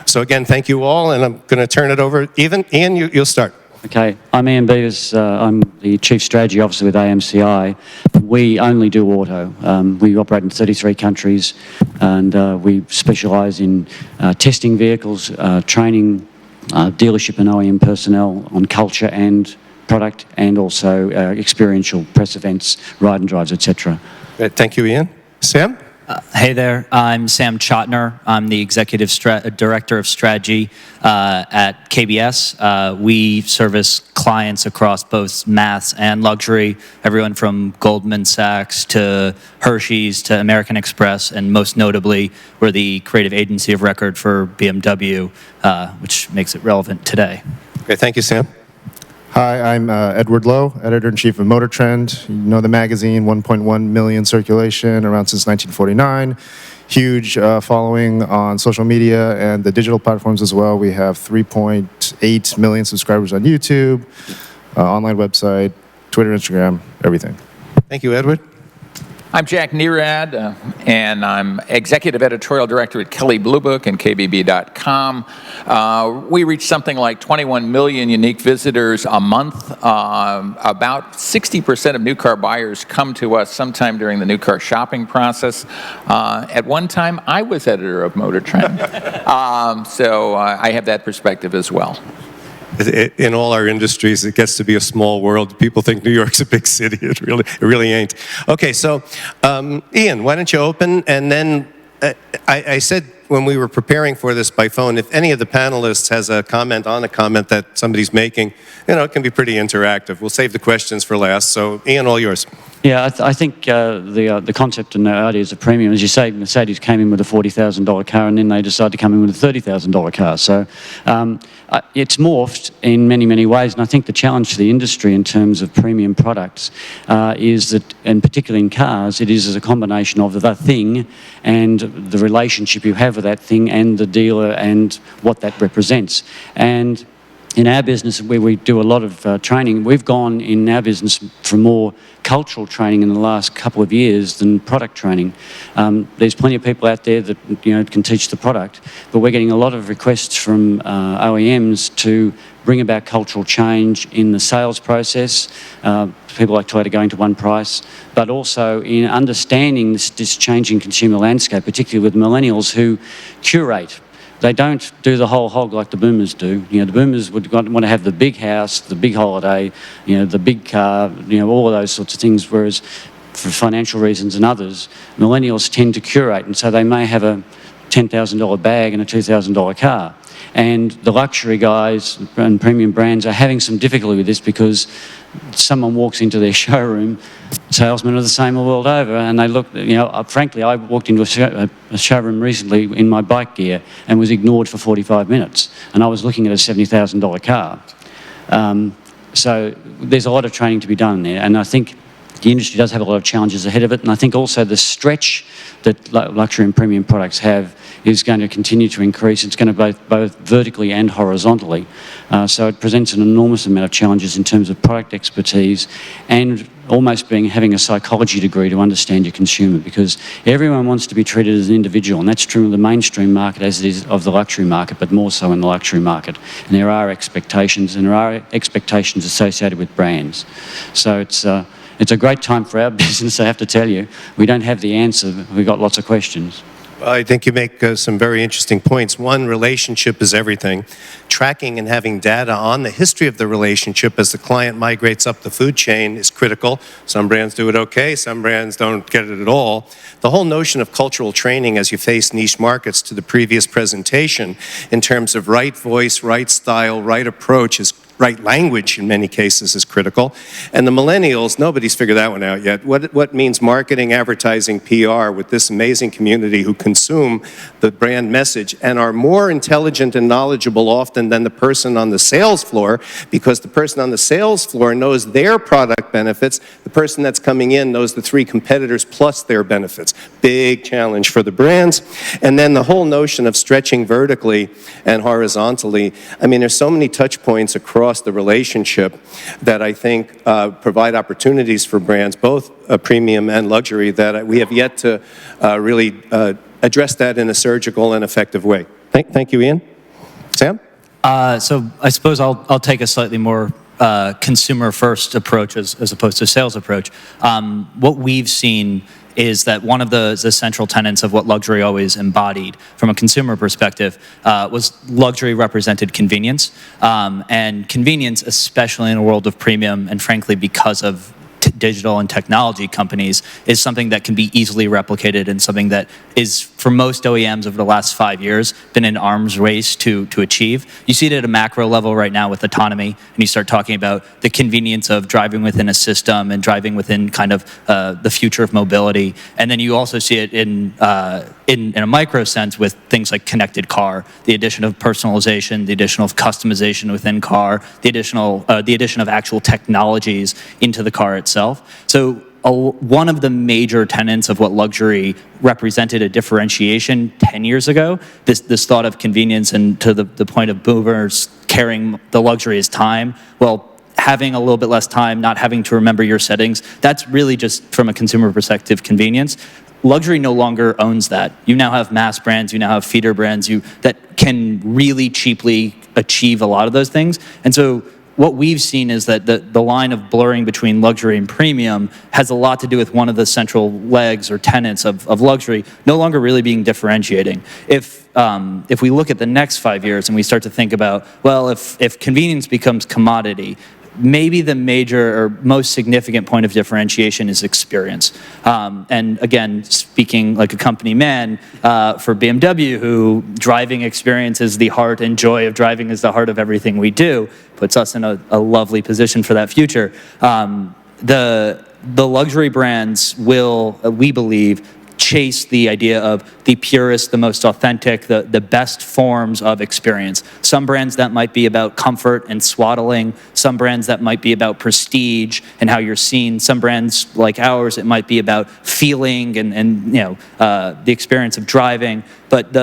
So again, thank you all, and I'm going to turn it over. Ian, you'll start. Okay, I'm Ian Beavers. I'm the Chief Strategy Officer with AMCI. We only do auto. We operate in 33 countries, and we specialise in testing vehicles, training dealership and OEM personnel on culture and product, and also experiential press events, ride and drives, etc. Thank you, Ian. Sam? Hey there, I'm Sam Chotner. I'm the Executive Director of Strategy at KBS. We service clients across both mass and luxury, everyone from Goldman Sachs to Hershey's to American Express, and most notably, we're the creative agency of record for BMW, which makes it relevant today. Okay, thank you, Sam. Hi, I'm Edward Lowe, Editor-in-Chief of Motor Trend. You know the magazine, 1.1 million circulation, around since 1949. Huge following on social media and the digital platforms as well. We have 3.8 million subscribers on YouTube, online website, Twitter, Instagram, everything. Thank you, Edward. I'm Jack Nerad, and I'm Executive Editorial Director at Kelley Blue Book and KBB.com. We reach something like 21 million unique visitors a month. About 60% of new car buyers come to us sometime during the new car shopping process. At one time, I was editor of Motor Trend, so I have that perspective as well. In all our industries, it gets to be a small world. People think New York's a big city. It really ain't. Okay, so Ian, why don't you open? And then I said when we were preparing for this by phone, if any of the panelists has a comment on a comment that somebody's making, it can be pretty interactive. We'll save the questions for last. So Ian, all yours. Yeah, I think the concept and the ideas of premium, as you say, Mercedes came in with a $40,000 car and then they decided to come in with a $30,000 car. So it's morphed in many, many ways. And I think the challenge for the industry in terms of premium products is that, and particularly in cars, it is as a combination of the thing and the relationship you have with that thing and the dealer and what that represents. And in our business, where we do a lot of training, we've gone in our business for more cultural training in the last couple of years than product training. There's plenty of people out there that can teach the product, but we're getting a lot of requests from OEMs to bring about cultural change in the sales process. People like Toyota going to one price, but also in understanding this changing consumer landscape, particularly with millennials who curate. They don't do the whole hog like the boomers do. The boomers would want to have the big house, the big holiday, the big car, all of those sorts of things, whereas for financial reasons and others, millennials tend to curate, and so they may have a $10,000 bag and a $2,000 car. And the luxury guys and premium brands are having some difficulty with this because someone walks into their showroom, salesmen are the same the world over, and they look, frankly, I walked into a showroom recently in my bike gear and was ignored for 45 minutes, and I was looking at a $70,000 car. So there's a lot of training to be done there, and I think the industry does have a lot of challenges ahead of it, and I think also the stretch that luxury and premium products have is going to continue to increase. It's going to both vertically and horizontally. So it presents an enormous amount of challenges in terms of product expertise and almost having a psychology degree to understand your consumer, because everyone wants to be treated as an individual, and that's true of the mainstream market as it is of the luxury market, but more so in the luxury market. And there are expectations, and there are expectations associated with brands. So it's a great time for our business, I have to tell you. We don't have the answer. We've got lots of questions. I think you make some very interesting points. One, relationship is everything. Tracking and having data on the history of the relationship as the client migrates up the food chain is critical. Some brands do it okay, some brands don't get it at all. The whole notion of cultural training as you face niche markets, to the previous presentation, in terms of right voice, right style, right approach, right language in many cases is critical. And the millennials, nobody's figured that one out yet. What means marketing, advertising, PR with this amazing community who consume the brand message and are more intelligent and knowledgeable often than the person on the sales floor, because the person on the sales floor knows their product benefits. The person that's coming in knows the three competitors plus their benefits. Big challenge for the brands. And then the whole notion of stretching vertically and horizontally. I mean, there's so many touch points across the relationship that I think provide opportunities for brands, both premium and luxury, that we have yet to really address that in a surgical and effective way. Thank you, Ian. Sam? So I suppose I'll take a slightly more consumer-first approach as opposed to sales approach. What we've seen is that one of the central tenets of what luxury always embodied from a consumer perspective was luxury represented convenience. And convenience, especially in a world of premium, and frankly because of digital and technology companies, is something that can be easily replicated and something that is, for most OEMs over the last 5 years, been an arms race to achieve. You see it at a macro level right now with autonomy, and you start talking about the convenience of driving within a system and driving within kind of the future of mobility. And then you also see it in a micro sense with things like connected car, the addition of personalization, the addition of customization within car, the addition of actual technologies into the car itself. So one of the major tenets of what luxury represented a differentiation 10 years ago, this thought of convenience, and to the point of boomers carrying the luxury as time, well, having a little bit less time, not having to remember your settings, that's really just, from a consumer perspective, convenience. Luxury no longer owns that. You now have mass brands, you now have feeder brands that can really cheaply achieve a lot of those things. And so what we've seen is that the line of blurring between luxury and premium has a lot to do with one of the central legs or tenets of luxury no longer really being differentiating. If we look at the next 5 years and we start to think about, well, if convenience becomes commodity, maybe the major or most significant point of differentiation is experience. And again, speaking like a company man, for BMW, who driving experience is the heart and joy of driving is the heart of everything we do, puts us in a lovely position for that future. The luxury brands will, we believe, chase the idea of the purest, the most authentic, the best forms of experience. Some brands that might be about comfort and swaddling. Some brands that might be about prestige and how you're seen. Some brands like ours, it might be about feeling and the experience of driving. But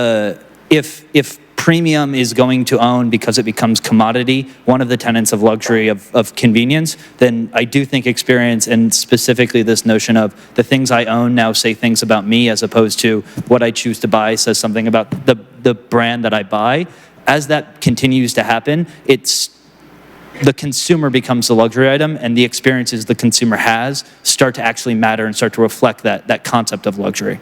if premium is going to own because it becomes commodity, one of the tenets of luxury of convenience, then I do think experience, and specifically this notion of the things I own now say things about me as opposed to what I choose to buy says something about the brand that I buy. As that continues to happen, the consumer becomes the luxury item, and the experiences the consumer has start to actually matter and start to reflect that concept of luxury.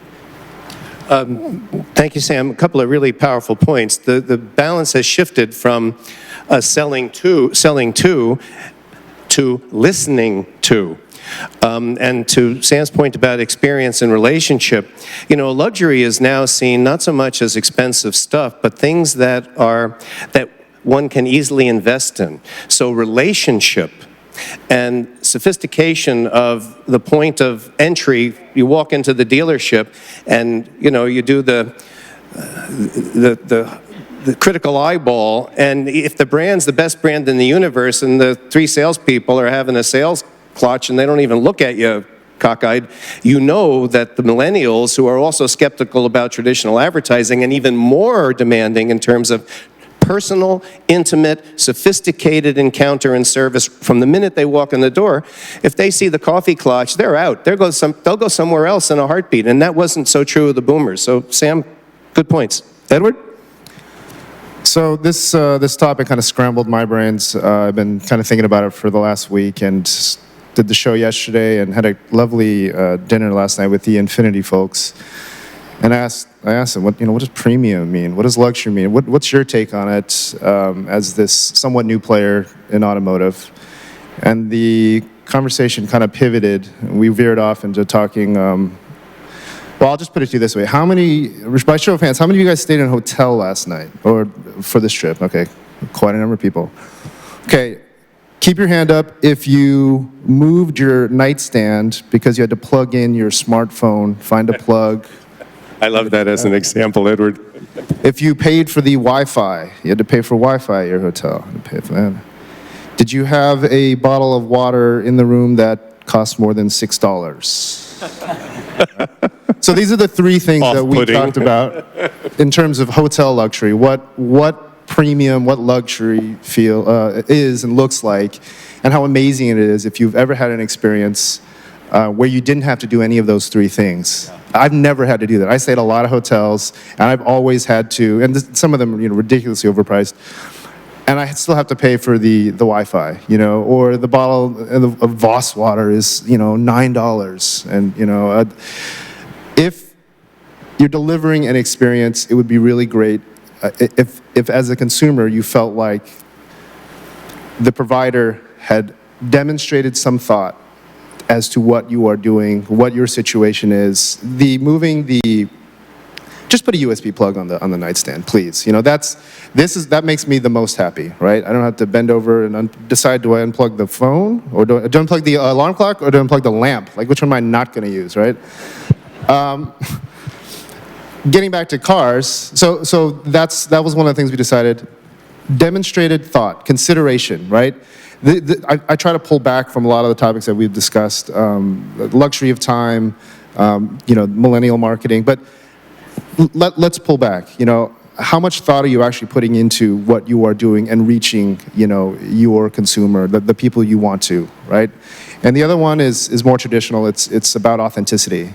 Thank you, Sam. A couple of really powerful points. The balance has shifted from selling to listening to. And to Sam's point about experience and relationship, luxury is now seen not so much as expensive stuff, but things that one can easily invest in. So relationship and sophistication of the point of entry. You walk into the dealership and you do the critical eyeball, and if the brand's the best brand in the universe and the 3 salespeople are having a sales clutch and they don't even look at you cockeyed, you know that the millennials, who are also skeptical about traditional advertising and even more demanding in terms of personal, intimate, sophisticated encounter and service from the minute they walk in the door, if they see the coffee clutch, they're out. They'll go somewhere else in a heartbeat. And that wasn't so true of the boomers. So, Sam, good points. Edward? So this topic kind of scrambled my brains. I've been kind of thinking about it for the last week and did the show yesterday and had a lovely dinner last night with the Infinity folks. And I asked them, what does premium mean? What does luxury mean? What's your take on it as this somewhat new player in automotive? And the conversation kind of pivoted. We veered off into talking, well, I'll just put it to you this way. By show of hands, how many of you guys stayed in a hotel last night or for this trip? Okay, quite a number of people. Okay, keep your hand up if you moved your nightstand because you had to plug in your smartphone, find a plug. I love that as an example, Edward. If you paid for the Wi-Fi, you had to pay for Wi-Fi at your hotel. You had to pay for that. Did you have a bottle of water in the room that cost more than $6? So these are the 3 things that we talked about in terms of hotel luxury. What premium, what luxury is and looks like, and how amazing it is if you've ever had an experience where you didn't have to do any of those 3 things. I've never had to do that. I stayed at a lot of hotels, and I've always had to, and some of them are ridiculously overpriced, and I still have to pay for the Wi-Fi, or the bottle of Voss water is, $9, and if you're delivering an experience, it would be really great if as a consumer you felt like the provider had demonstrated some thought as to what you are doing, what your situation is. Just put a USB plug on the nightstand, please. That makes me the most happy, right? I don't have to bend over and decide, do I unplug the phone, or do I unplug the alarm clock, or do I unplug the lamp? Like, which one am I not going to use, right? Getting back to cars, so that was one of the things we decided. Demonstrated thought, consideration, right? I try to pull back from a lot of the topics that we've discussed, luxury of time, millennial marketing, but let's pull back. How much thought are you actually putting into what you are doing and reaching, your consumer, the people you want to, right? And the other one is more traditional. It's about authenticity.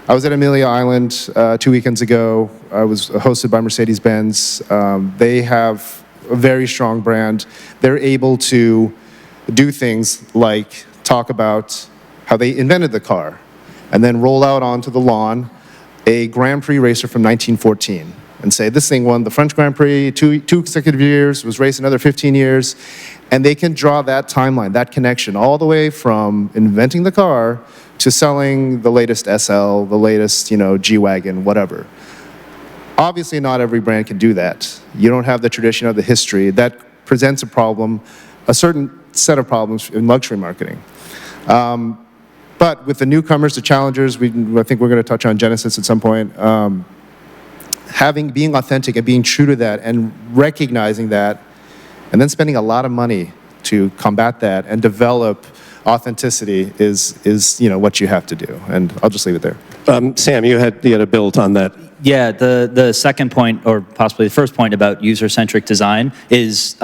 I was at Amelia Island 2 weekends ago. I was hosted by Mercedes-Benz. They have a very strong brand, they're able to do things like talk about how they invented the car and then roll out onto the lawn a Grand Prix racer from 1914 and say, this thing won the French Grand Prix two consecutive years, was raced another 15 years, and they can draw that timeline, that connection, all the way from inventing the car to selling the latest SL, the latest, G-Wagon, whatever. Obviously, not every brand can do that. You don't have the tradition of the history. That presents a problem, a certain set of problems in luxury marketing. But with the newcomers, the challengers, I think we're going to touch on Genesis at some point, being authentic and being true to that and recognizing that, and then spending a lot of money to combat that and develop authenticity is what you have to do. And I'll just leave it there. Sam, you had a build on that. Yeah, the second point, or possibly the first point about user-centric design is,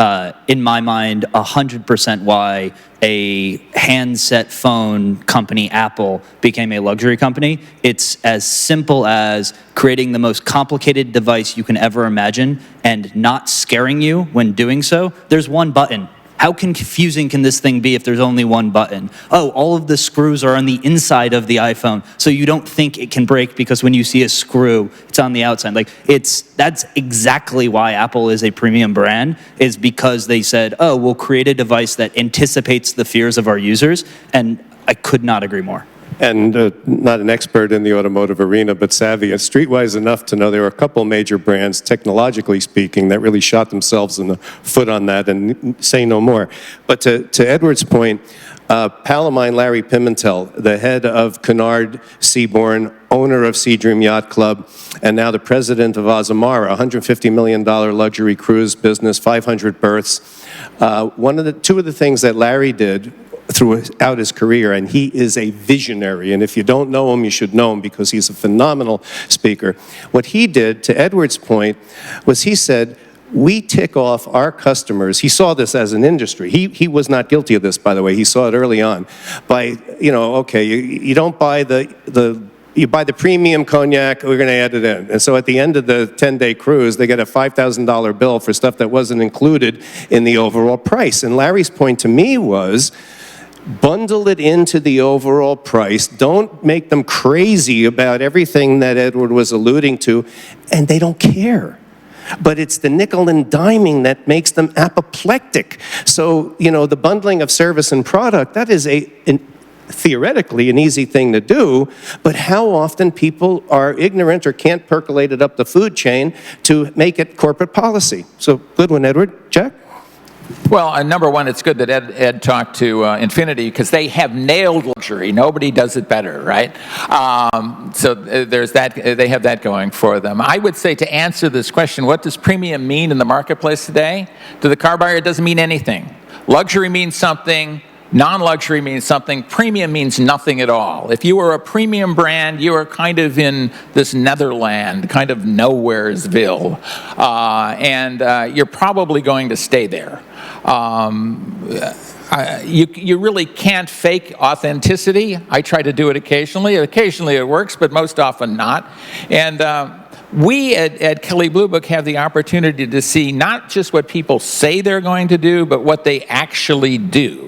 in my mind, 100% why a handset phone company, Apple, became a luxury company. It's as simple as creating the most complicated device you can ever imagine and not scaring you when doing so. There's one button. How confusing can this thing be if there's only one button? Oh, all of the screws are on the inside of the iPhone, so you don't think it can break because when you see a screw, it's on the outside. That's exactly why Apple is a premium brand, is because they said, oh, we'll create a device that anticipates the fears of our users, and I could not agree more. And not an expert in the automotive arena, but savvy and streetwise enough to know there were a couple major brands, technologically speaking, that really shot themselves in the foot on that, and say no more. But to Edward's point, pal of mine, Larry Pimentel, the head of Cunard Seabourn, owner of Seadream Yacht Club, and now the president of Azamara, $150 million luxury cruise business, 500 berths. Two of the things that Larry did throughout his career, and he is a visionary, and if you don't know him, you should know him because he's a phenomenal speaker. What he did, to Edward's point, was he said, we tick off our customers. He saw this as an industry. He was not guilty of this, by the way. He saw it early on. By, okay, you don't buy you buy the premium cognac, we're going to add it in. And so at the end of the 10-day cruise, they get a $5,000 bill for stuff that wasn't included in the overall price. And Larry's point to me was, bundle it into the overall price. Don't make them crazy about everything that Edward was alluding to, and they don't care. But it's the nickel and diming that makes them apoplectic. So, the bundling of service and product, that is theoretically an easy thing to do, but how often people are ignorant or can't percolate it up the food chain to make it corporate policy. So, good one, Edward. Jack? Well, number one, it's good that Ed talked to Infinity because they have nailed luxury. Nobody does it better, right? So there's that. They have that going for them. I would say to answer this question, what does premium mean in the marketplace today? To the car buyer, it doesn't mean anything. Luxury means something. Non-luxury means something. Premium means nothing at all. If you are a premium brand, you are kind of in this Netherland, kind of nowheresville, and you're probably going to stay there. You really can't fake authenticity. I try to do it occasionally. Occasionally it works, but most often not. And we at Kelley Blue Book have the opportunity to see not just what people say they're going to do, but what they actually do.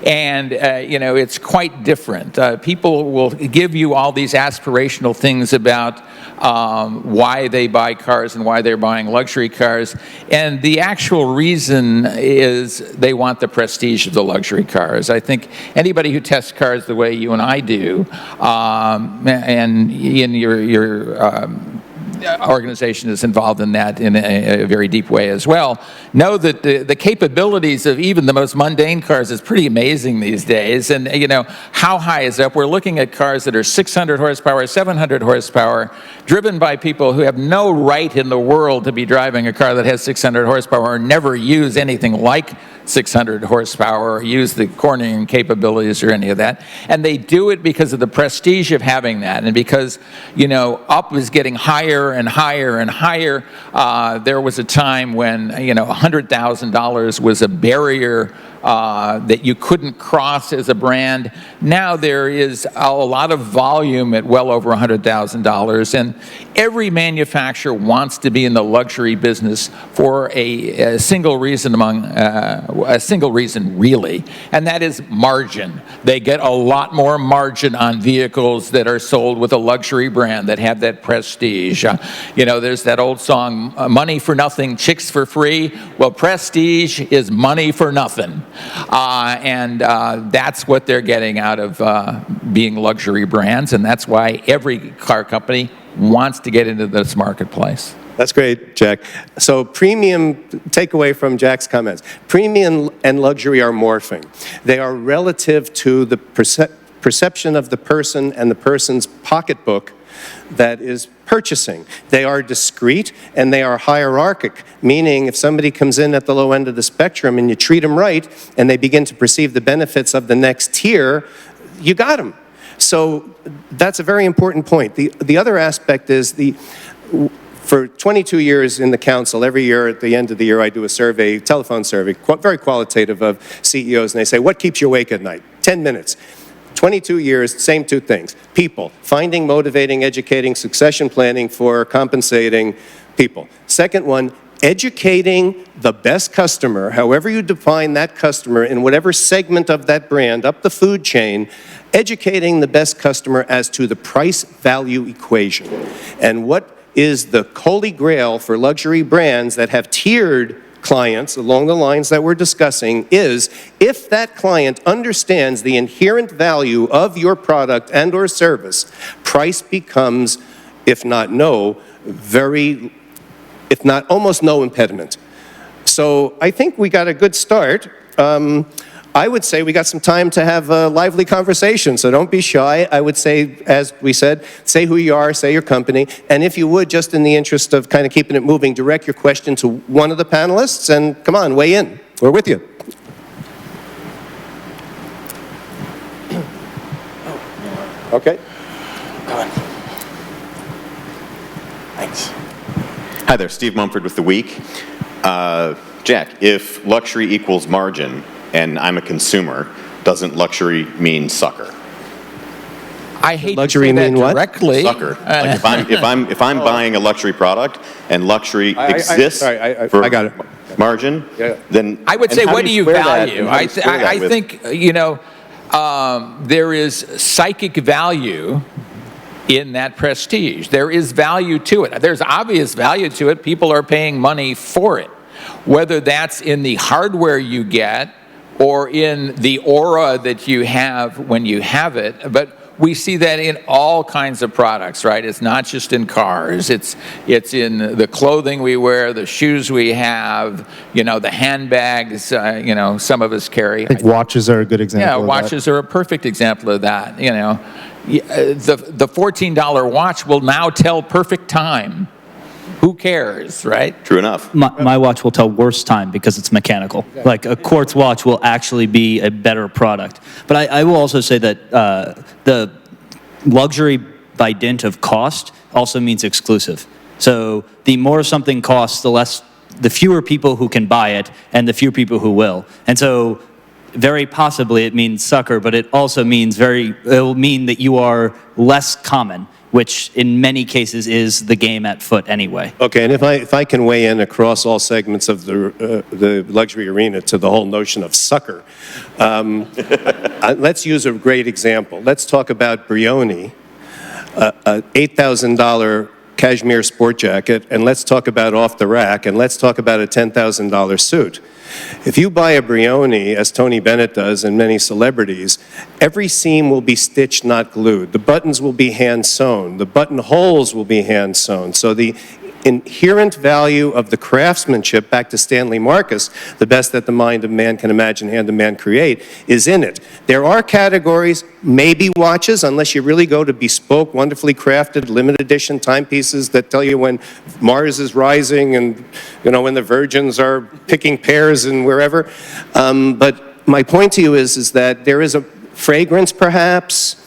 And, it's quite different. People will give you all these aspirational things about why they buy cars and why they're buying luxury cars. And the actual reason is they want the prestige of the luxury cars. I think anybody who tests cars the way you and I do, and in your organization is involved in that in a very deep way as well, know that the capabilities of even the most mundane cars is pretty amazing these days. And, how high is up? We're looking at cars that are 600 horsepower, 700 horsepower, driven by people who have no right in the world to be driving a car that has 600 horsepower or never use anything like 600 horsepower or use the cornering capabilities or any of that. And they do it because of the prestige of having that. And because, up is getting higher and higher and higher. There was a time when, $100,000 was a barrier that you couldn't cross as a brand. Now there is a lot of volume at well over $100,000, and every manufacturer wants to be in the luxury business for a single reason really, and that is margin. They get a lot more margin on vehicles that are sold with a luxury brand that have that prestige. You know, there's that old song, money for nothing, chicks for free. Well, prestige is money for nothing. And that's what they're getting out of being luxury brands, and that's why every car company wants to get into this marketplace. That's great, Jack. So premium, takeaway from Jack's comments, premium and luxury are morphing. They are relative to the perception of the person and the person's pocketbook that is purchasing. They are discrete and they are hierarchic, meaning if somebody comes in at the low end of the spectrum and you treat them right and they begin to perceive the benefits of the next tier, you got them. So that's a very important point. The other aspect is for 22 years in the council, every year at the end of the year I do a survey, telephone survey, very qualitative of CEOs, and they say, what keeps you awake at night? 10 minutes. 22 years, same two things. People, finding, motivating, educating, succession planning for compensating people. Second one, educating the best customer, however you define that customer in whatever segment of that brand, up the food chain, educating the best customer as to the price-value equation. And what is the holy grail for luxury brands that have tiered clients along the lines that we're discussing is if that client understands the inherent value of your product and or service, price becomes, if not almost no impediment. So I think we got a good start. I would say we got some time to have a lively conversation, so don't be shy. I would say, as we said, say who you are, say your company, and if you would, just in the interest of kind of keeping it moving, direct your question to one of the panelists, and come on, weigh in. We're with you. Okay. Go on. Thanks. Hi there, Steve Mumford with The Week. Jack, if luxury equals margin, and I'm a consumer, doesn't luxury mean sucker? I hate luxury to say mean that what? directly. Sucker. Like if I'm buying a luxury product and luxury exists for I got it. margin, then I would say, what do you value? I with- think, you know, there is psychic value in that prestige. There is value to it. There's obvious value to it. People are paying money for it. Whether that's in the hardware you get or in the aura that you have when you have it, but we see that in all kinds of products, right? It's not just in cars. It's in the clothing we wear, the shoes we have, you know, the handbags, you know, some of us carry. I think watches are a good example Yeah, of watches are a perfect example of that, you know. The $14 watch will now tell perfect time. Who cares, right? True enough. My watch will tell worse time because it's mechanical. Like a quartz watch will actually be a better product. But I will also say that the luxury by dint of cost also means exclusive. So the more something costs, the fewer people who can buy it and the fewer people who will. And so very possibly it means sucker, but it also means it will mean that you are less common, which in many cases is the game at foot anyway. Okay, and if I can weigh in across all segments of the luxury arena to the whole notion of sucker, let's use a great example. Let's talk about Brioni, a $8,000 cashmere sport jacket, and let's talk about off the rack, and let's talk about a $10,000 suit. If you buy a Brioni, as Tony Bennett does and many celebrities, every seam will be stitched, not glued. The buttons will be hand sewn. The buttonholes will be hand sewn. So the inherent value of the craftsmanship, back to Stanley Marcus, the best that the mind of man can imagine, hand of man create, is in it. There are categories, maybe watches, unless you really go to bespoke, wonderfully crafted, limited edition timepieces that tell you when Mars is rising and, you know, when the virgins are picking pears and wherever. But my point to you is that there is a fragrance, perhaps,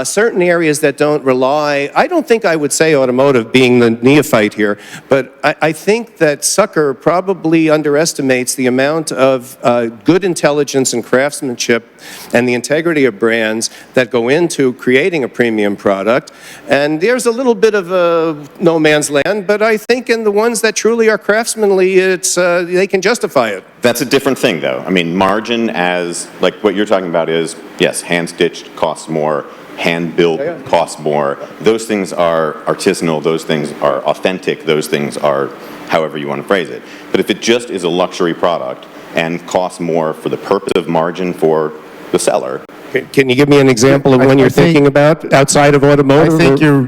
certain areas that don't rely, I don't think I would say automotive being the neophyte here, but I think that Sucker probably underestimates the amount of good intelligence and craftsmanship and the integrity of brands that go into creating a premium product. And there's a little bit of a no man's land, but I think in the ones that truly are craftsmanly, they can justify it. That's a different thing, though. I mean, margin as, like what you're talking about is, yes, hand-stitched costs more, hand-built costs more. Those things are artisanal, those things are authentic, those things are however you want to phrase it. But if it just is a luxury product and costs more for the purpose of margin for the seller. Can you give me an example of one you're thinking about outside of automotive?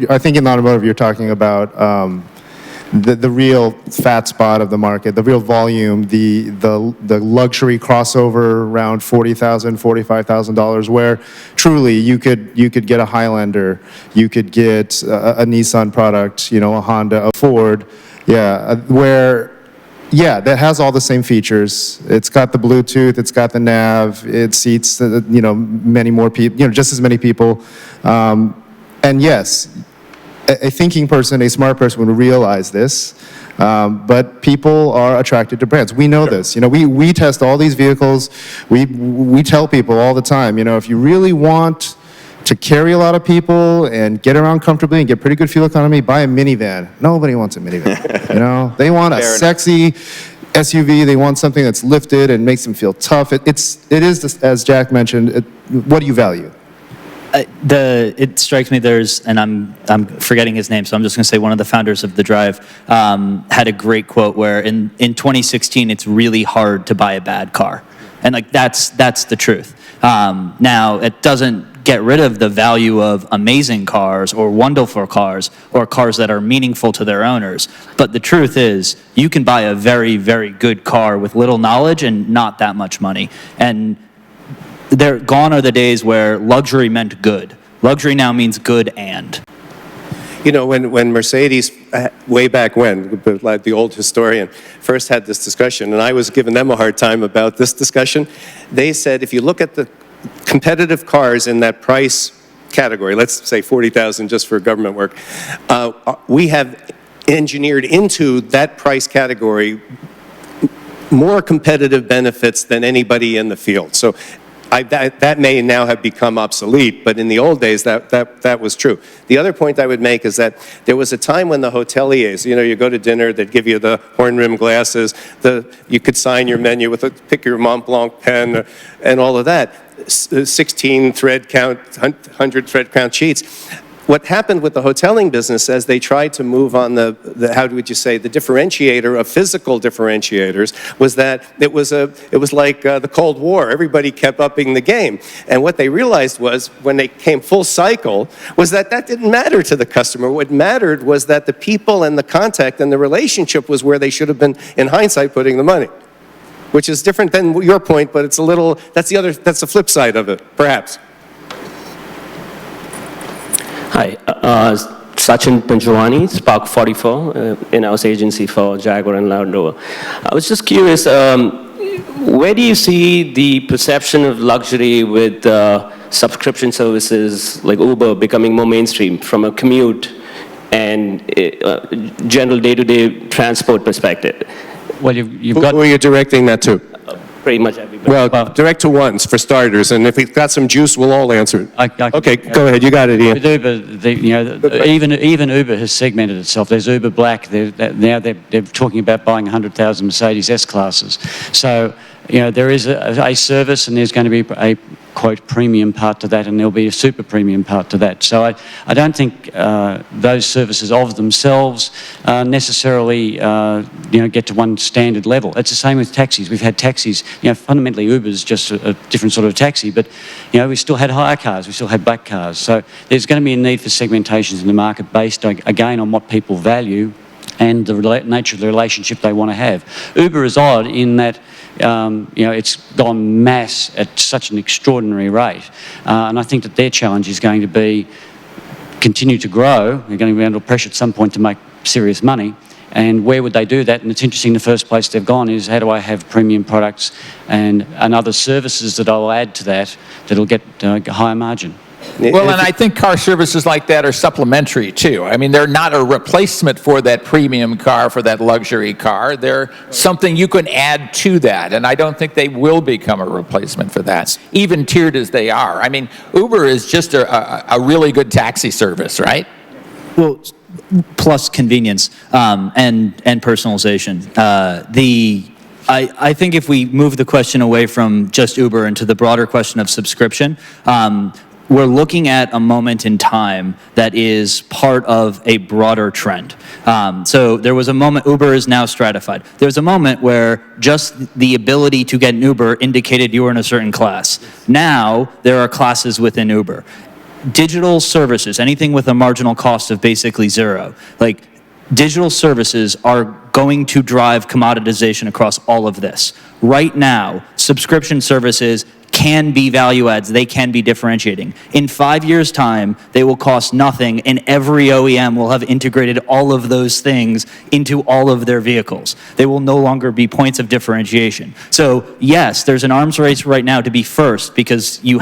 I think in automotive you're talking about the real fat spot of the market, the real volume, the luxury crossover around $40,000, $45,000, where truly you could get a Highlander, you could get a Nissan product, a Honda, a Ford, that has all the same features. It's got the Bluetooth, it's got the nav, it seats many more people, just as many people, and yes. A thinking person, a smart person would realize this, but people are attracted to brands. We know this. We test all these vehicles. We tell people all the time, if you really want to carry a lot of people and get around comfortably and get pretty good fuel economy, buy a minivan. Nobody wants a minivan. They want a sexy SUV. They want something that's lifted and makes them feel tough. It is, as Jack mentioned, what do you value? It strikes me and I'm forgetting his name, so I'm just going to say one of the founders of The Drive had a great quote where in 2016 it's really hard to buy a bad car, and that's the truth. Now it doesn't get rid of the value of amazing cars or wonderful cars or cars that are meaningful to their owners, but the truth is you can buy a very, very good car with little knowledge and not that much money. And gone are the days where luxury meant good. Luxury now means good and. When Mercedes, way back when, like the old historian, first had this discussion, and I was giving them a hard time about this discussion, they said if you look at the competitive cars in that price category, let's say 40,000 just for government work, we have engineered into that price category more competitive benefits than anybody in the field. So that may now have become obsolete, but in the old days, that was true. The other point I would make is that there was a time when the hoteliers, you go to dinner, they'd give you the horn-rimmed glasses, you could sign your menu with pick your Mont Blanc pen, and all of that. 16 thread count, 100 thread count sheets. What happened with the hoteling business as they tried to move on the how would you say, the differentiator of physical differentiators was that it was like the Cold War. Everybody kept upping the game. And what they realized was, when they came full cycle, was that didn't matter to the customer. What mattered was that the people and the contact and the relationship was where they should have been, in hindsight, putting the money. Which is different than your point, but it's a little, that's the flip side of it, perhaps. Hi, Sachin Panjwani, Spark 44, in-house agency for Jaguar and Land Rover. I was just curious, where do you see the perception of luxury with subscription services like Uber becoming more mainstream from a commute and general day-to-day transport perspective? Well, you've got... Who are you directing that to? Pretty much everybody. Well, direct to ones, for starters, and if we've got some juice, we'll all answer it. Okay, go ahead, you got it, Ian. With Uber, even Uber has segmented itself. There's Uber Black. Now they're talking about buying 100,000 Mercedes S-classes. So, there is a service, and there's going to be a, quote, premium part to that, and there'll be a super premium part to that. So I don't think those services of themselves necessarily, get to one standard level. It's the same with taxis. We've had taxis, fundamentally Uber's just a different sort of taxi, but, we still had hire cars, we still had black cars. So there's going to be a need for segmentations in the market based, again, on what people value and the nature of the relationship they want to have. Uber is odd in that, it's gone mass at such an extraordinary rate. And I think that their challenge is going to be continue to grow. They're going to be under pressure at some point to make serious money. And where would they do that? And it's interesting, the first place they've gone is, how do I have premium products and other services that I'll add to that that'll get a higher margin? Well, and I think car services like that are supplementary too. I mean, they're not a replacement for that premium car, for that luxury car. They're something you can add to that, and I don't think they will become a replacement for that, even tiered as they are. I mean, Uber is just a really good taxi service, right? Well, plus convenience and personalization. I think if we move the question away from just Uber into the broader question of subscription, we're looking at a moment in time that is part of a broader trend. So there was a moment, Uber is now stratified. There was a moment where just the ability to get an Uber indicated you were in a certain class. Now there are classes within Uber. Digital services, anything with a marginal cost of basically zero, like digital services are going to drive commoditization across all of this. Right now, subscription services can be value adds, they can be differentiating. In 5 years' time, they will cost nothing, and every OEM will have integrated all of those things into all of their vehicles. They will no longer be points of differentiation. So yes, there's an arms race right now to be first, because you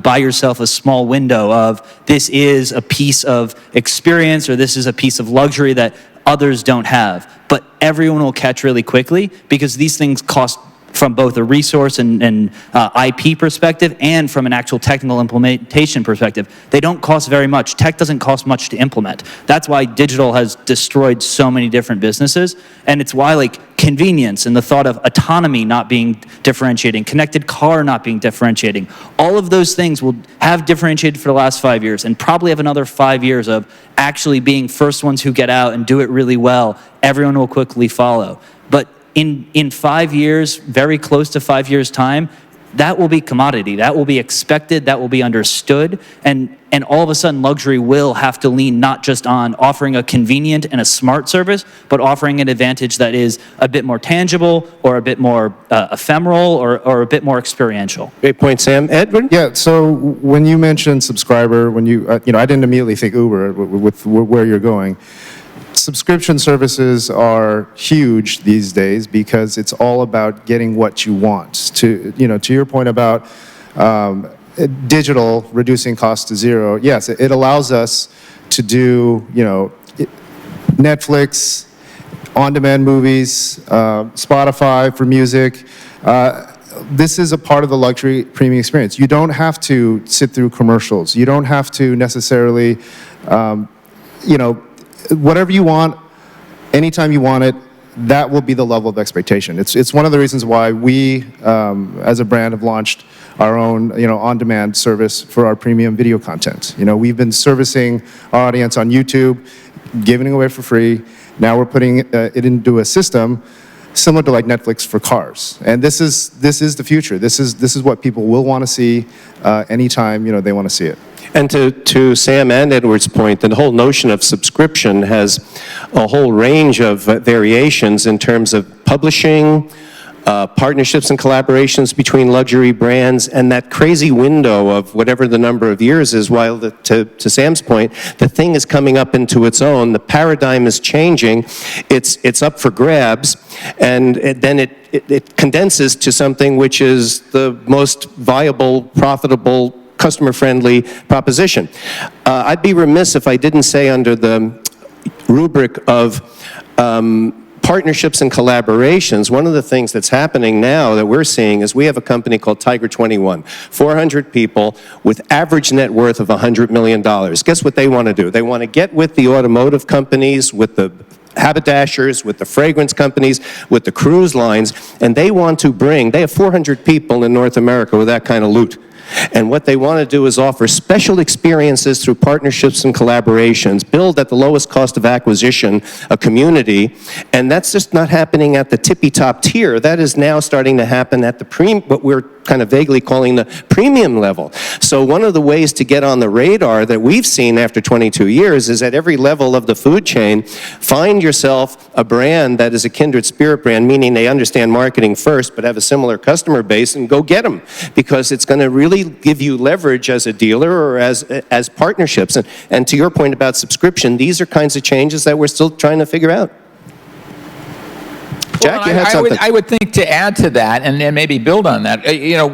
buy yourself a small window of this is a piece of experience or this is a piece of luxury that others don't have. But everyone will catch really quickly, because these things cost from both a resource and IP perspective and from an actual technical implementation perspective. They don't cost very much. Tech doesn't cost much to implement. That's why digital has destroyed so many different businesses, and it's why like convenience and the thought of autonomy not being differentiating, connected car not being differentiating, all of those things will have differentiated for the last 5 years and probably have another 5 years of actually being first ones who get out and do it really well. Everyone will quickly follow. But in 5 years, very close to 5 years' time, that will be commodity. That will be expected. That will be understood. And all of a sudden, luxury will have to lean not just on offering a convenient and a smart service, but offering an advantage that is a bit more tangible or a bit more ephemeral or a bit more experiential. Great point, Sam. Edward? Yeah, so when you mentioned subscriber, when you, I didn't immediately think Uber with where you're going. Subscription services are huge these days because it's all about getting what you want. To your point about digital reducing cost to zero, yes, it allows us to do, Netflix, on-demand movies, Spotify for music. This is a part of the luxury premium experience. You don't have to sit through commercials. You don't have to necessarily, whatever you want, anytime you want it, that will be the level of expectation. It's one of the reasons why we, as a brand, have launched our own, on-demand service for our premium video content. We've been servicing our audience on YouTube, giving it away for free. Now we're putting it into a system similar to like Netflix for cars. And this is the future. This is what people will want to see anytime, they want to see it. And to Sam and Edward's point, the whole notion of subscription has a whole range of variations in terms of publishing, partnerships and collaborations between luxury brands, and that crazy window of whatever the number of years is, while to Sam's point, the thing is coming up into its own, the paradigm is changing, it's up for grabs, and then it condenses to something which is the most viable, profitable, customer-friendly proposition. I'd be remiss if I didn't say, under the rubric of partnerships and collaborations, one of the things that's happening now that we're seeing is we have a company called Tiger 21, 400 people with average net worth of $100 million. Guess what they want to do? They want to get with the automotive companies, with the haberdashers, with the fragrance companies, with the cruise lines, and they want to they have 400 people in North America with that kind of loot. And what they want to do is offer special experiences through partnerships and collaborations, build at the lowest cost of acquisition a community, and that's just not happening at the tippy-top tier. That is now starting to happen at the what we're kind of vaguely calling the premium level. So one of the ways to get on the radar that we've seen after 22 years is at every level of the food chain, find yourself a brand that is a kindred spirit brand, meaning they understand marketing first but have a similar customer base, and go get them, because it's going to really give you leverage as a dealer or as partnerships. And to your point about subscription, these are kinds of changes that we're still trying to figure out. Jack, you had I something. I would think to add to that and maybe build on that,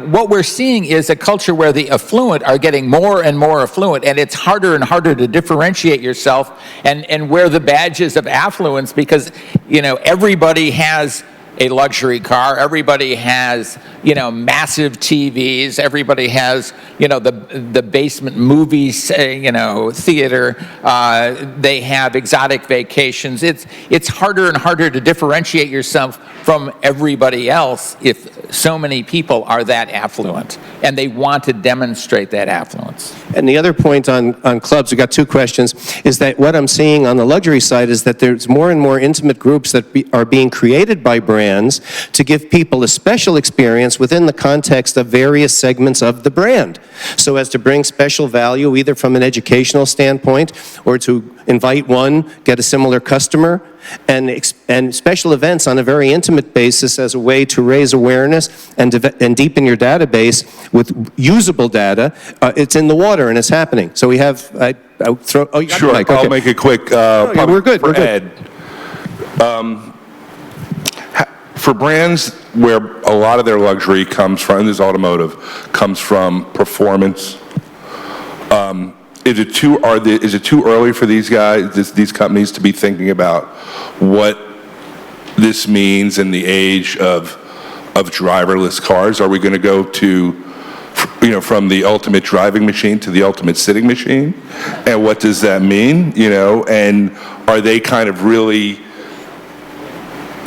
what we're seeing is a culture where the affluent are getting more and more affluent, and it's harder and harder to differentiate yourself and wear the badges of affluence because, everybody has a luxury car, everybody has, massive TVs, everybody has, the basement movies, theater, they have exotic vacations. It's harder and harder to differentiate yourself from everybody else if so many people are that affluent, and they want to demonstrate that affluence. And the other point on clubs, we got two questions, is that what I'm seeing on the luxury side is that there's more and more intimate groups that are being created by brands to give people a special experience within the context of various segments of the brand, so as to bring special value either from an educational standpoint or to invite one, get a similar customer, and special events on a very intimate basis as a way to raise awareness and deepen your database with usable data. It's in the water and it's happening. So we have, you got Sure, the mic. Okay. I'll make it quick. Yeah, we're good. For We're good. Ed. For brands where a lot of their luxury comes from, this automotive, comes from performance, is it too early for these guys, these companies, to be thinking about what this means in the age of driverless cars? Are we going to go to, from the ultimate driving machine to the ultimate sitting machine? And what does that mean? And are they kind of really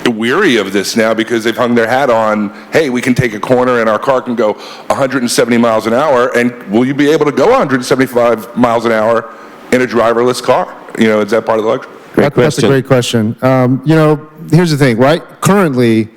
weary of this now because they've hung their hat on, hey, we can take a corner and our car can go 170 miles an hour, and will you be able to go 175 miles an hour in a driverless car? Is that part of the luxury? That's a great question. Here's the thing, right? Currently,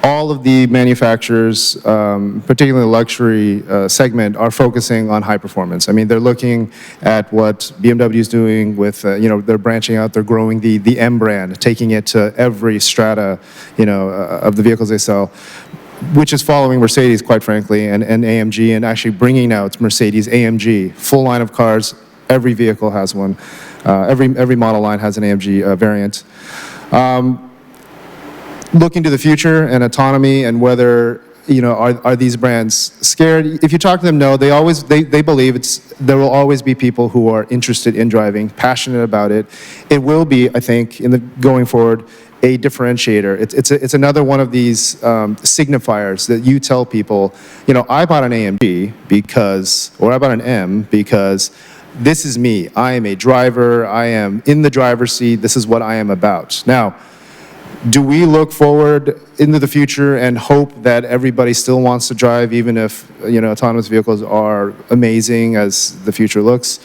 all of the manufacturers, particularly the luxury segment, are focusing on high performance. I mean, they're looking at what BMW is doing with, they're branching out, they're growing the M brand, taking it to every strata, of the vehicles they sell, which is following Mercedes, quite frankly, and AMG, and actually bringing out Mercedes AMG, full line of cars. Every vehicle has one. Every model line has an AMG variant. Looking to the future and autonomy and whether, are these brands scared? If you talk to them, no, they believe there will always be people who are interested in driving, passionate about it. It will be, I think, going forward, a differentiator. It's another one of these signifiers that you tell people, I bought an AMG or I bought an M because this is me. I am a driver. I am in the driver's seat. This is what I am about. Now, do we look forward into the future and hope that everybody still wants to drive, even if autonomous vehicles are amazing as the future looks?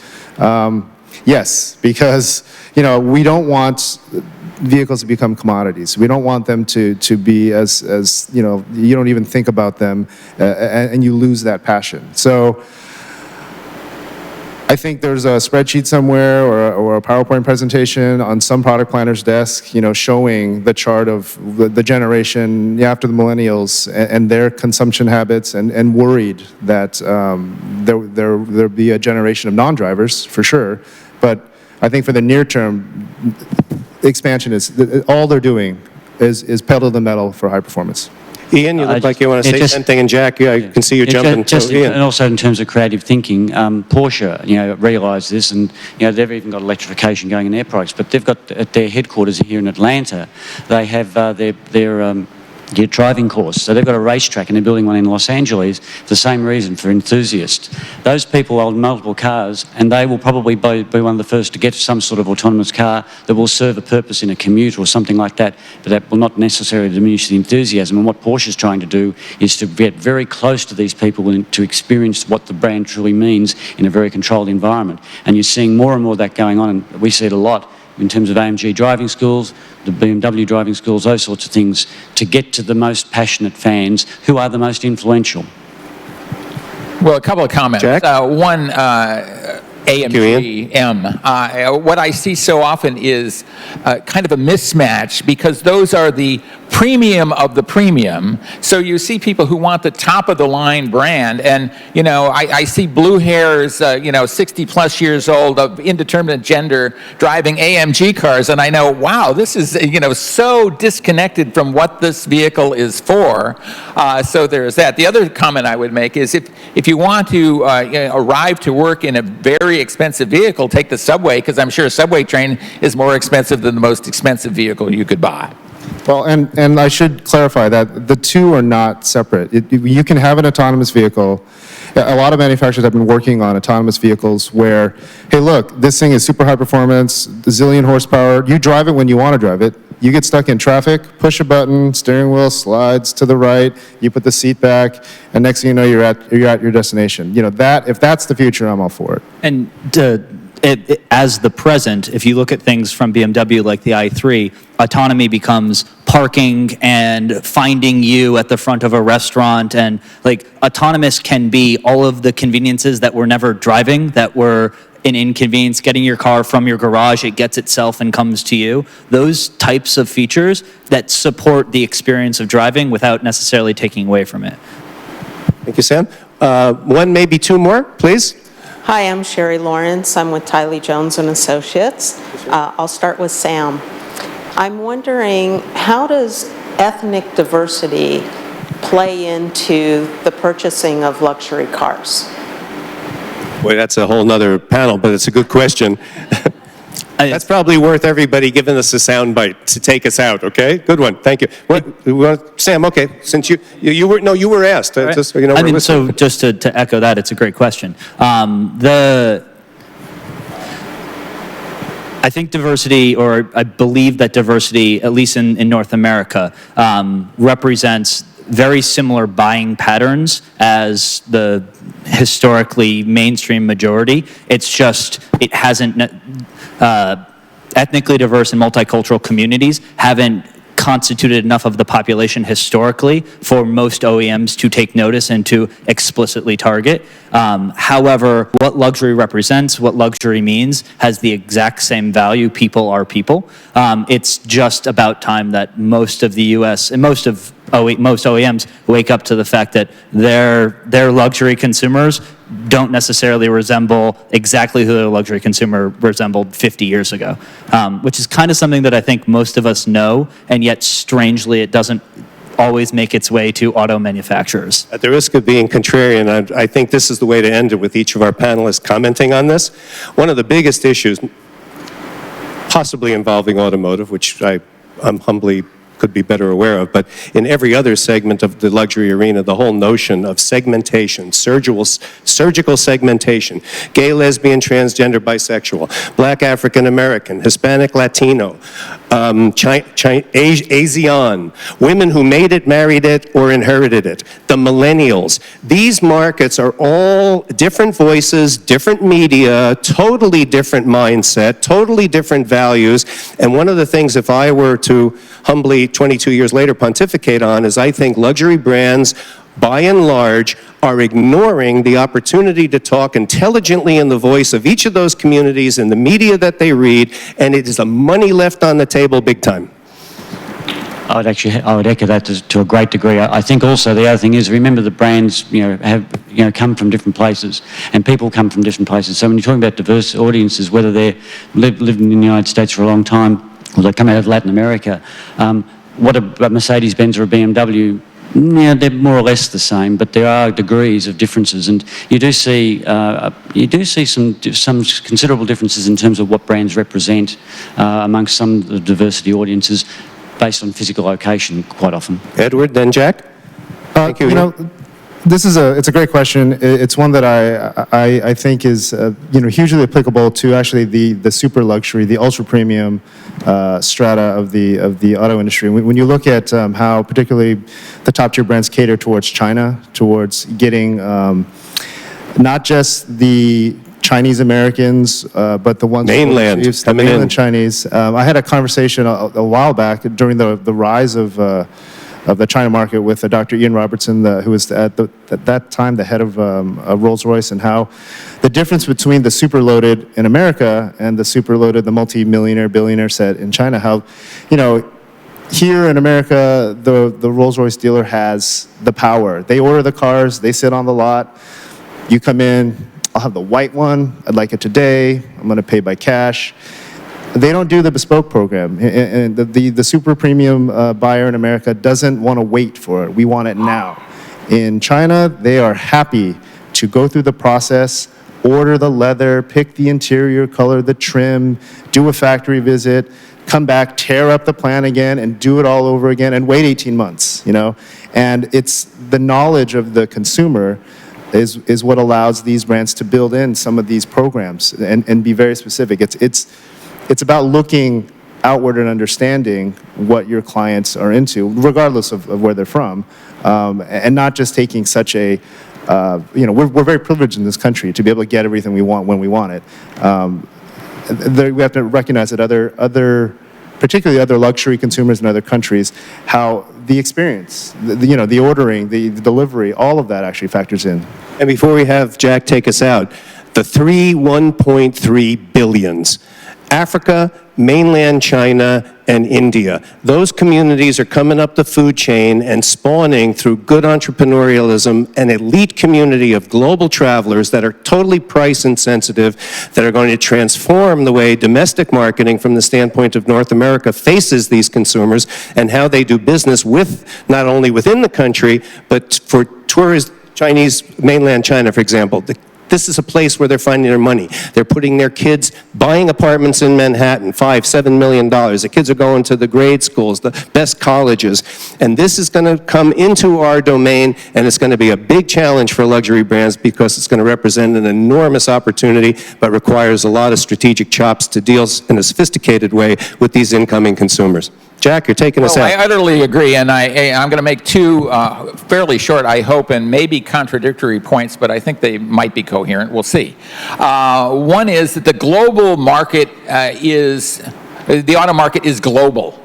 Yes, because we don't want vehicles to become commodities. We don't want them to be as you don't even think about them, and you lose that passion. So I think there's a spreadsheet somewhere or a PowerPoint presentation on some product planner's desk, showing the chart of the generation after the millennials and their consumption habits, and worried that there'll be a generation of non-drivers for sure. But I think for the near term, expansion is all they're doing is pedal to the metal for high performance. Ian, you look like you want to say something, and Jack, I can see you jumping. Ian. And also in terms of creative thinking, Porsche, realised this, and they've even got electrification going in their products. But they've got at their headquarters here in Atlanta, they have their driving course. So they've got a racetrack, and they're building one in Los Angeles for the same reason, for enthusiasts. Those people own multiple cars, and they will probably be one of the first to get some sort of autonomous car that will serve a purpose in a commute or something like that, but that will not necessarily diminish the enthusiasm. And what Porsche is trying to do is to get very close to these people and to experience what the brand truly means in a very controlled environment. And you're seeing more and more of that going on, and we see it a lot in terms of AMG driving schools, the BMW driving schools, those sorts of things, to get to the most passionate fans who are the most influential. Well, a couple of comments. Jack? One, AMG M. What I see so often is kind of a mismatch, because those are the premium of the premium. So you see people who want the top of the line brand, and I see blue hairs, 60 plus years old of indeterminate gender driving AMG cars, and I know, wow, this is so disconnected from what this vehicle is for. So there's that. The other comment I would make is if you want to arrive to work in a very expensive vehicle, take the subway, because I'm sure a subway train is more expensive than the most expensive vehicle you could buy. Well, and I should clarify that the two are not separate. You can have an autonomous vehicle. A lot of manufacturers have been working on autonomous vehicles where, hey, look, this thing is super high performance, zillion horsepower. You drive it when you want to drive it. You get stuck in traffic, push a button, steering wheel slides to the right, you put the seat back, and next thing you know, you're at your destination. If that's the future, I'm all for it. And as the present, if you look at things from BMW like the i3, autonomy becomes parking and finding you at the front of a restaurant, and autonomous can be all of the conveniences that were never driving, that were an inconvenience, getting your car from your garage, it gets itself and comes to you. Those types of features that support the experience of driving without necessarily taking away from it. Thank you, Sam. One, maybe two more, please. Hi, I'm Sherry Lawrence. I'm with Tiley Jones and Associates. I'll start with Sam. I'm wondering, how does ethnic diversity play into the purchasing of luxury cars? Boy, that's a whole nother panel, but it's a good question. That's probably worth everybody giving us a sound bite to take us out, okay? Good one, thank you. Sam, okay, since you were asked. Right. Just, so just to echo that, it's a great question. I think diversity, or I believe that diversity, at least in North America, represents very similar buying patterns as the historically mainstream majority. It's just, it hasn't, ethnically diverse and multicultural communities haven't constituted enough of the population historically for most OEMs to take notice and to explicitly target. However, what luxury represents, what luxury means, has the exact same value. People are people. It's just about time that most of the US and most OEMs wake up to the fact that their luxury consumers don't necessarily resemble exactly who their luxury consumer resembled 50 years ago, which is kind of something that I think most of us know, and yet strangely it doesn't always make its way to auto manufacturers. At the risk of being contrarian, I think this is the way to end it with each of our panelists commenting on this. One of the biggest issues, possibly involving automotive, which I'm humbly could be better aware of, but in every other segment of the luxury arena, the whole notion of segmentation, surgical segmentation, gay, lesbian, transgender, bisexual, black, African American, Hispanic, Latino, Asian, women who made it, married it, or inherited it, the millennials. These markets are all different voices, different media, totally different mindset, totally different values, and one of the things, if I were to humbly 22 years later pontificate on, is I think luxury brands, by and large, are ignoring the opportunity to talk intelligently in the voice of each of those communities in the media that they read, and it is the money left on the table big time. I would echo that to a great degree. I think also the other thing is, remember the brands, have come from different places, and people come from different places. So when you're talking about diverse audiences, whether they're lived in the United States for a long time, or they come out of Latin America, what a Mercedes-Benz or a BMW, they're more or less the same, but there are degrees of differences, and you do see some considerable differences in terms of what brands represent amongst some of the diversity audiences, based on physical location quite often. Edward, then Jack. Thank you. It's a great question. It's one that I think is hugely applicable to actually the super luxury, the ultra premium strata of the auto industry. When you look at how particularly the top tier brands cater towards China, towards getting not just the Chinese Americans, but the ones mainland Chinese. I had a conversation a while back during the rise of the China market with Dr. Ian Robertson, who was at that time the head of Rolls-Royce, and how the difference between the super loaded in America and the super loaded, the multi-millionaire, billionaire set in China, how, here in America, the Rolls-Royce dealer has the power. They order the cars, they sit on the lot, you come in, I'll have the white one, I'd like it today, I'm gonna pay by cash. They don't do the bespoke program. And the super premium buyer in America doesn't want to wait for it. We want it now. In China, they are happy to go through the process, order the leather, pick the interior color, the trim, do a factory visit, come back, tear up the plan again, and do it all over again, and wait 18 months, you know? And it's the knowledge of the consumer is what allows these brands to build in some of these programs and be very specific. It's about looking outward and understanding what your clients are into, regardless of where they're from, and not just taking such a, you know, we're very privileged in this country to be able to get everything we want when we want it. We have to recognize that particularly other luxury consumers in other countries, how the experience, you know, the ordering, the delivery, all of that actually factors in. And before we have Jack take us out, the 1.3 billions. Africa, mainland China, and India. Those communities are coming up the food chain and spawning through good entrepreneurialism an elite community of global travelers that are totally price insensitive, that are going to transform the way domestic marketing from the standpoint of North America faces these consumers and how they do business with, not only within the country, but for tourists, Chinese, mainland China, for example. This is a place where they're finding their money. They're putting their kids, buying apartments in Manhattan, $5–7 million. The kids are going to the grade schools, the best colleges. And this is going to come into our domain, and it's going to be a big challenge for luxury brands because it's going to represent an enormous opportunity, but requires a lot of strategic chops to deal in a sophisticated way with these incoming consumers. Jack, you're taking us out. I utterly agree, and I'm going to make two fairly short, I hope, and maybe contradictory points, but I think they might be coherent. We'll see. One is that the global market the auto market is global.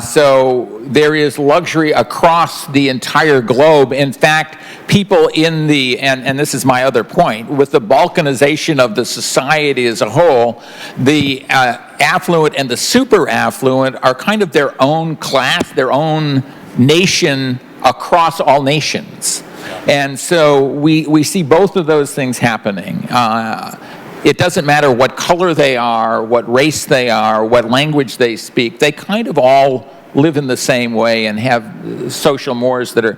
So there is luxury across the entire globe. In fact, people in and this is my other point, with the balkanization of the society as a whole, the affluent and the super affluent are kind of their own class, their own nation across all nations. And so we see both of those things happening. It doesn't matter what color they are, what race they are, what language they speak. They kind of all live in the same way and have social mores that are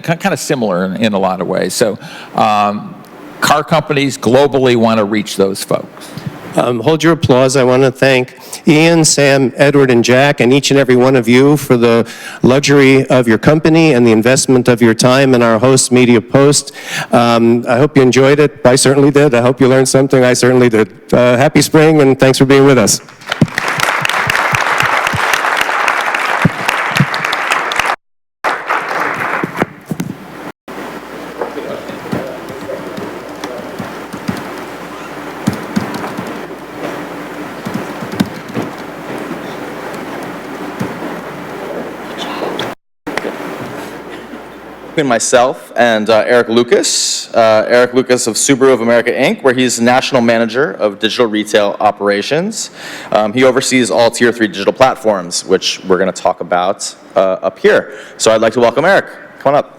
kind of similar in a lot of ways. So car companies globally want to reach those folks. Hold your applause. I want to thank Ian, Sam, Edward, and Jack, and each and every one of you for the luxury of your company and the investment of your time, and our host, MediaPost. I hope you enjoyed it. I certainly did. I hope you learned something. I certainly did. Happy spring, and thanks for being with us. Myself and Eric Lucas. Eric Lucas of Subaru of America, Inc., where he's National Manager of Digital Retail Operations. He oversees all Tier 3 digital platforms, which we're going to talk about up here. So I'd like to welcome Eric. Come on up.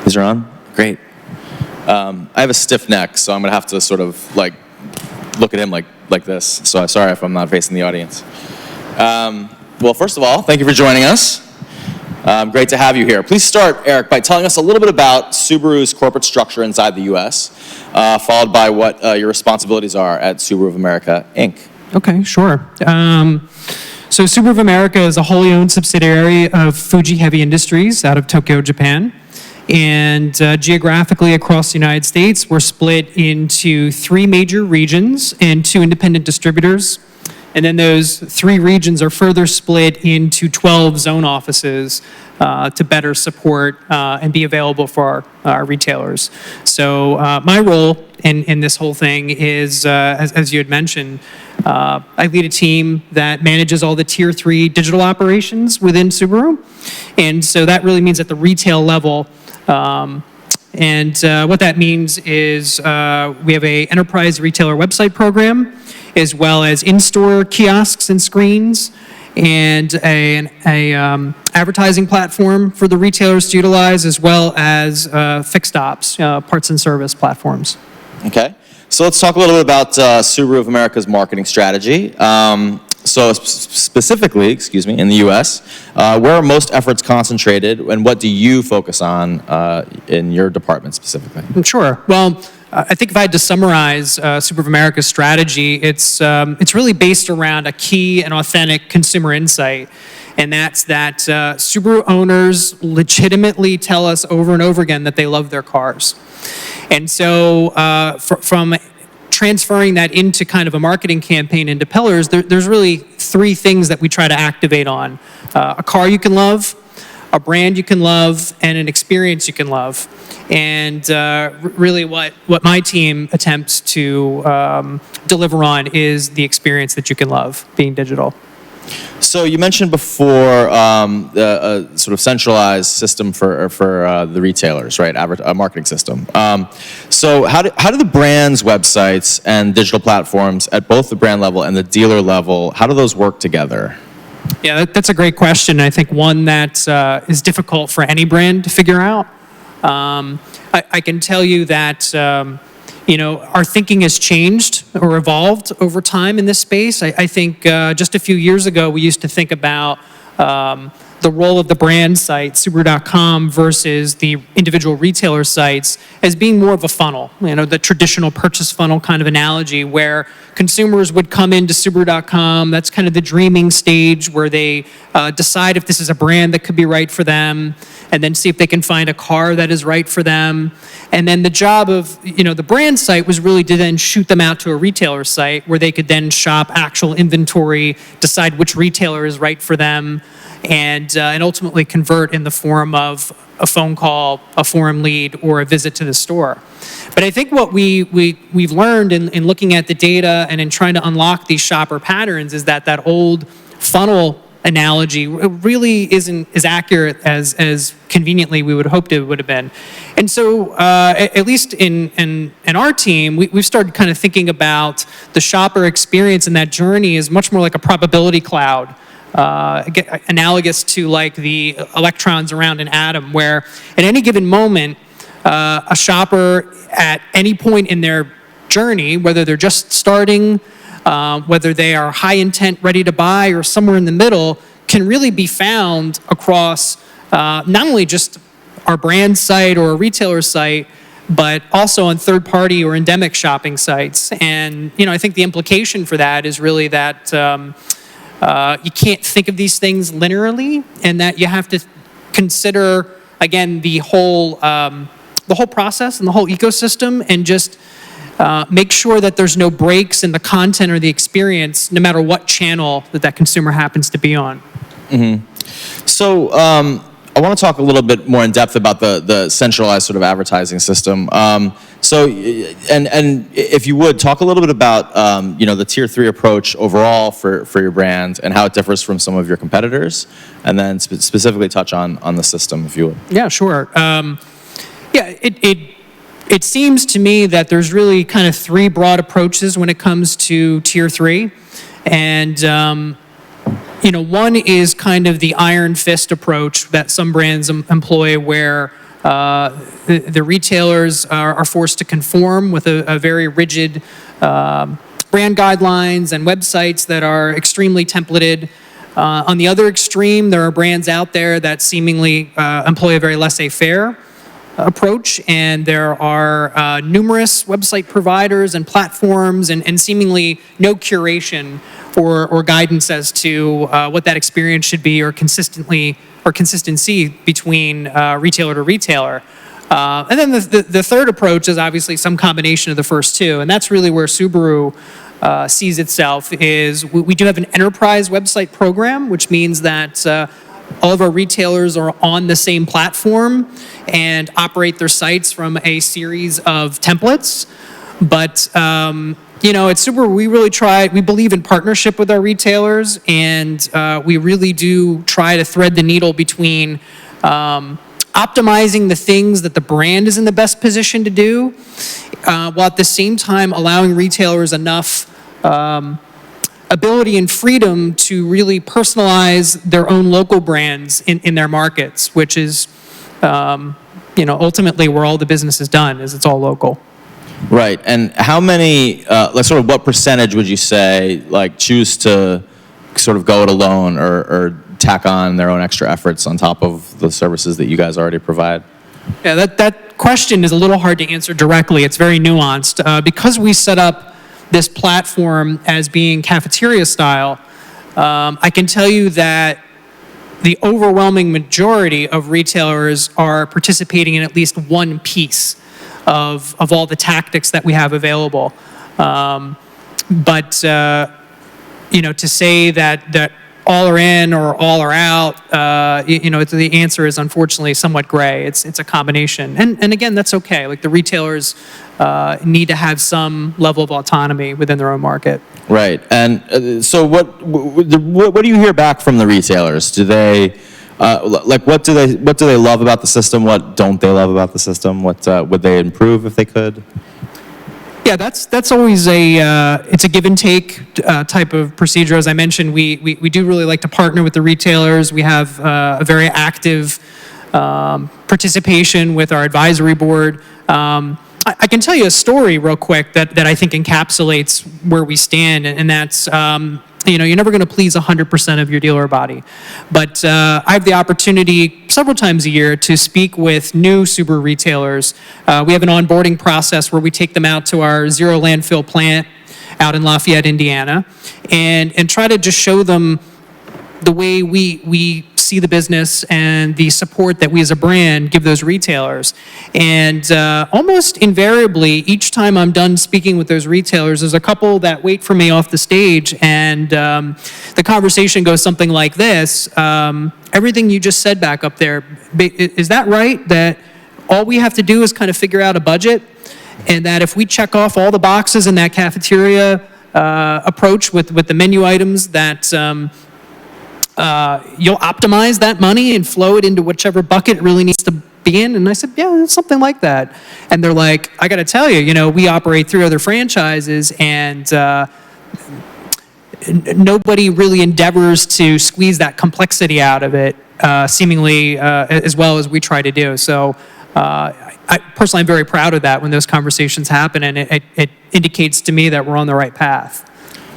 These are on? Great. I have a stiff neck, so I'm going to have to sort of like look at him like this. So I'm sorry if I'm not facing the audience. Well, first of all, thank you for joining us. Great to have you here. Please start, Eric, by telling us a little bit about Subaru's corporate structure inside the U.S., followed by what your responsibilities are at Subaru of America, Inc. Okay, sure. So Subaru of America is a wholly owned subsidiary of Fuji Heavy Industries out of Tokyo, Japan. And geographically across the United States, we're split into 3 major regions and 2 independent distributors. And then those 3 regions are further split into 12 zone offices to better support and be available for our retailers. So my role in this whole thing is, as you had mentioned, I lead a team that manages all the Tier 3 digital operations within Subaru. And so that really means at the retail level. What that means is we have a enterprise retailer website program, as well as in-store kiosks and screens, and an advertising platform for the retailers to utilize, as well as fixed ops, parts and service platforms. Okay. So let's talk a little bit about Subaru of America's marketing strategy. Specifically, in the U.S., where are most efforts concentrated, and what do you focus on in your department specifically? Sure. Well, I think if I had to summarize Subaru of America's strategy, it's really based around a key and authentic consumer insight, and that's that Subaru owners legitimately tell us over and over again that they love their cars. And so from transferring that into kind of a marketing campaign into pillars, there's really three things that we try to activate on. A car you can love, a brand you can love, and an experience you can love. And really what my team attempts to deliver on is the experience that you can love, being digital. So you mentioned before a sort of centralized system for the retailers, right? A marketing system. So how do the brands' websites and digital platforms at both the brand level and the dealer level, how do those work together? Yeah, that's a great question. I think one that is difficult for any brand to figure out. I can tell you that our thinking has changed or evolved over time in this space. I think just a few years ago, we used to think about the role of the brand site, Subaru.com, versus the individual retailer sites as being more of a funnel, the traditional purchase funnel kind of analogy where consumers would come into Subaru.com. That's kind of the dreaming stage where they decide if this is a brand that could be right for them, and then see if they can find a car that is right for them. And then the job of the brand site was really to then shoot them out to a retailer site where they could then shop actual inventory, decide which retailer is right for them, and ultimately convert in the form of a phone call, a forum lead, or a visit to the store. But I think what we've learned in looking at the data and in trying to unlock these shopper patterns is that old funnel analogy really isn't as accurate as conveniently we would hoped it would have been. And so at least in our team, we've started kind of thinking about the shopper experience and that journey as much more like a probability cloud. Analogous to like the electrons around an atom, where at any given moment, a shopper at any point in their journey, whether they're just starting, whether they are high intent, ready to buy, or somewhere in the middle, can really be found across not only just our brand site or a retailer site, but also on third-party or endemic shopping sites. And I think the implication for that is really that you can't think of these things linearly, and that you have to consider, again, the whole process and the whole ecosystem, and just make sure that there's no breaks in the content or the experience, no matter what channel that consumer happens to be on. Mm-hmm. So I want to talk a little bit more in depth about the centralized sort of advertising system. So if you would, talk a little bit about the Tier 3 approach overall for your brand and how it differs from some of your competitors, and then specifically touch on the system, if you would. Yeah, sure. It seems to me that there's really kind of three broad approaches when it comes to Tier 3. And one is kind of the iron fist approach that some brands employ, where the retailers are forced to conform with a very rigid brand guidelines and websites that are extremely templated. On the other extreme, there are brands out there that seemingly employ a very laissez-faire approach, and there are numerous website providers and platforms and seemingly no curation or guidance as to what that experience should be, or consistency between retailer to retailer. And then the third approach is obviously some combination of the first two, and that's really where Subaru sees itself. Is we do have an enterprise website program, which means that all of our retailers are on the same platform and operate their sites from a series of templates. But At Super, we really try, we believe in partnership with our retailers, and we really do try to thread the needle between optimizing the things that the brand is in the best position to do, while at the same time allowing retailers enough ability and freedom to really personalize their own local brands in their markets, which is, ultimately where all the business is done, is it's all local. Right, and how many, sort of what percentage would you say, choose to sort of go it alone or tack on their own extra efforts on top of the services that you guys already provide? Yeah, that question is a little hard to answer directly. It's very nuanced. Because we set up this platform as being cafeteria style, I can tell you that the overwhelming majority of retailers are participating in at least one piece of all the tactics that we have available. But to say that all are in or all are out, the answer is unfortunately somewhat gray. It's a combination. And again, that's okay. Like, the retailers need to have some level of autonomy within their own market. Right. And so what do you hear back from the retailers? Do they what do they love about the system? What don't they love about the system? What would they improve if they could? Yeah, that's always it's a give and take type of procedure. As I mentioned, we do really like to partner with the retailers. We have a very active participation with our advisory board. I can tell you a story real quick that I think encapsulates where we stand, and that's, you're never going to please 100% of your dealer body. But I have the opportunity several times a year to speak with new Subaru retailers. We have an onboarding process where we take them out to our zero landfill plant out in Lafayette, Indiana, and try to just show them the way we see the business and the support that we as a brand give those retailers. And almost invariably, each time I'm done speaking with those retailers, there's a couple that wait for me off the stage, and the conversation goes something like this. Everything you just said back up there, is that right? That all we have to do is kind of figure out a budget, and that if we check off all the boxes in that cafeteria approach with the menu items, that you'll optimize that money and flow it into whichever bucket it really needs to be in? And I said, yeah, it's something like that. And they're like, I got to tell you, we operate 3 other franchises, and nobody really endeavors to squeeze that complexity out of it, seemingly as well as we try to do. So I personally am very proud of that when those conversations happen, and it indicates to me that we're on the right path.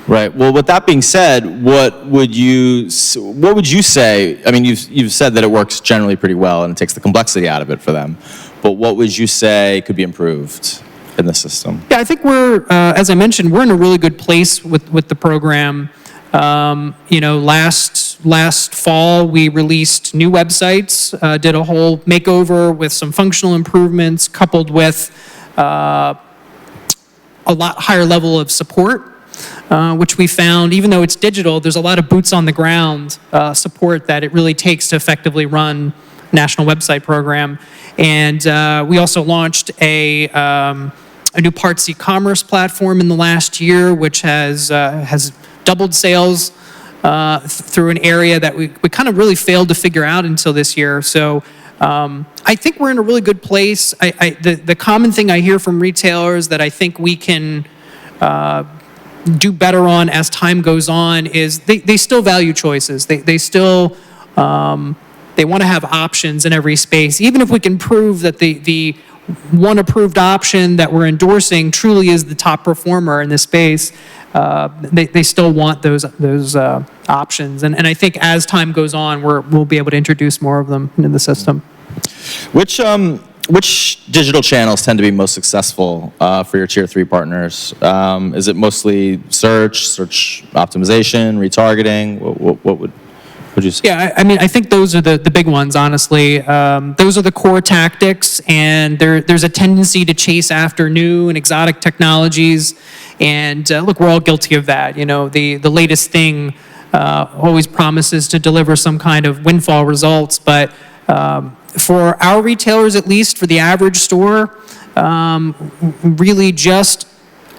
Right. Well, with that being said, what would you say? I mean, you've said that it works generally pretty well and it takes the complexity out of it for them. But what would you say could be improved in the system? Yeah, I think we're, as I mentioned, we're in a really good place with the program. Last fall we released new websites, did a whole makeover with some functional improvements, coupled with a lot higher level of support. Which we found, even though it's digital, there's a lot of boots on the ground support that it really takes to effectively run a national website program. And we also launched a new parts e-commerce platform in the last year, which has doubled sales through an area that we kind of really failed to figure out until this year. So I think we're in a really good place. The common thing I hear from retailers that I think we can do better on as time goes on is they still value choices. They still they want to have options in every space. Even if we can prove that the one approved option that we're endorsing truly is the top performer in this space, they still want those options. And I think as time goes on, we'll be able to introduce more of them into the system. Which digital channels tend to be most successful for your Tier 3 partners? Is it mostly search optimization, retargeting? What would you say? Yeah, I mean, I think those are the big ones, honestly. Those are the core tactics, and there's a tendency to chase after new and exotic technologies. And look, we're all guilty of that. The latest thing always promises to deliver some kind of windfall results, but for our retailers, at least for the average store, really just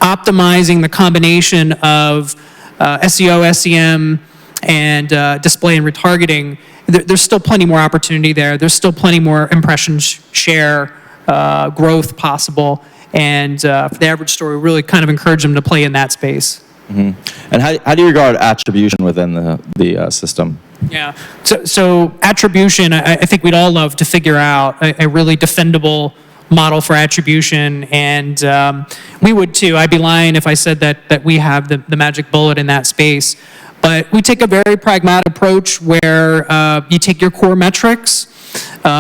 optimizing the combination of SEO, SEM, and display and retargeting, there's still plenty more opportunity there. There's still plenty more impression share growth possible. And for the average store, we really kind of encourage them to play in that space. Mm-hmm. And how do you regard attribution within the system? Yeah. So attribution, I think we'd all love to figure out a really defendable model for attribution, and we would too. I'd be lying if I said that we have the magic bullet in that space. But we take a very pragmatic approach where you take your core metrics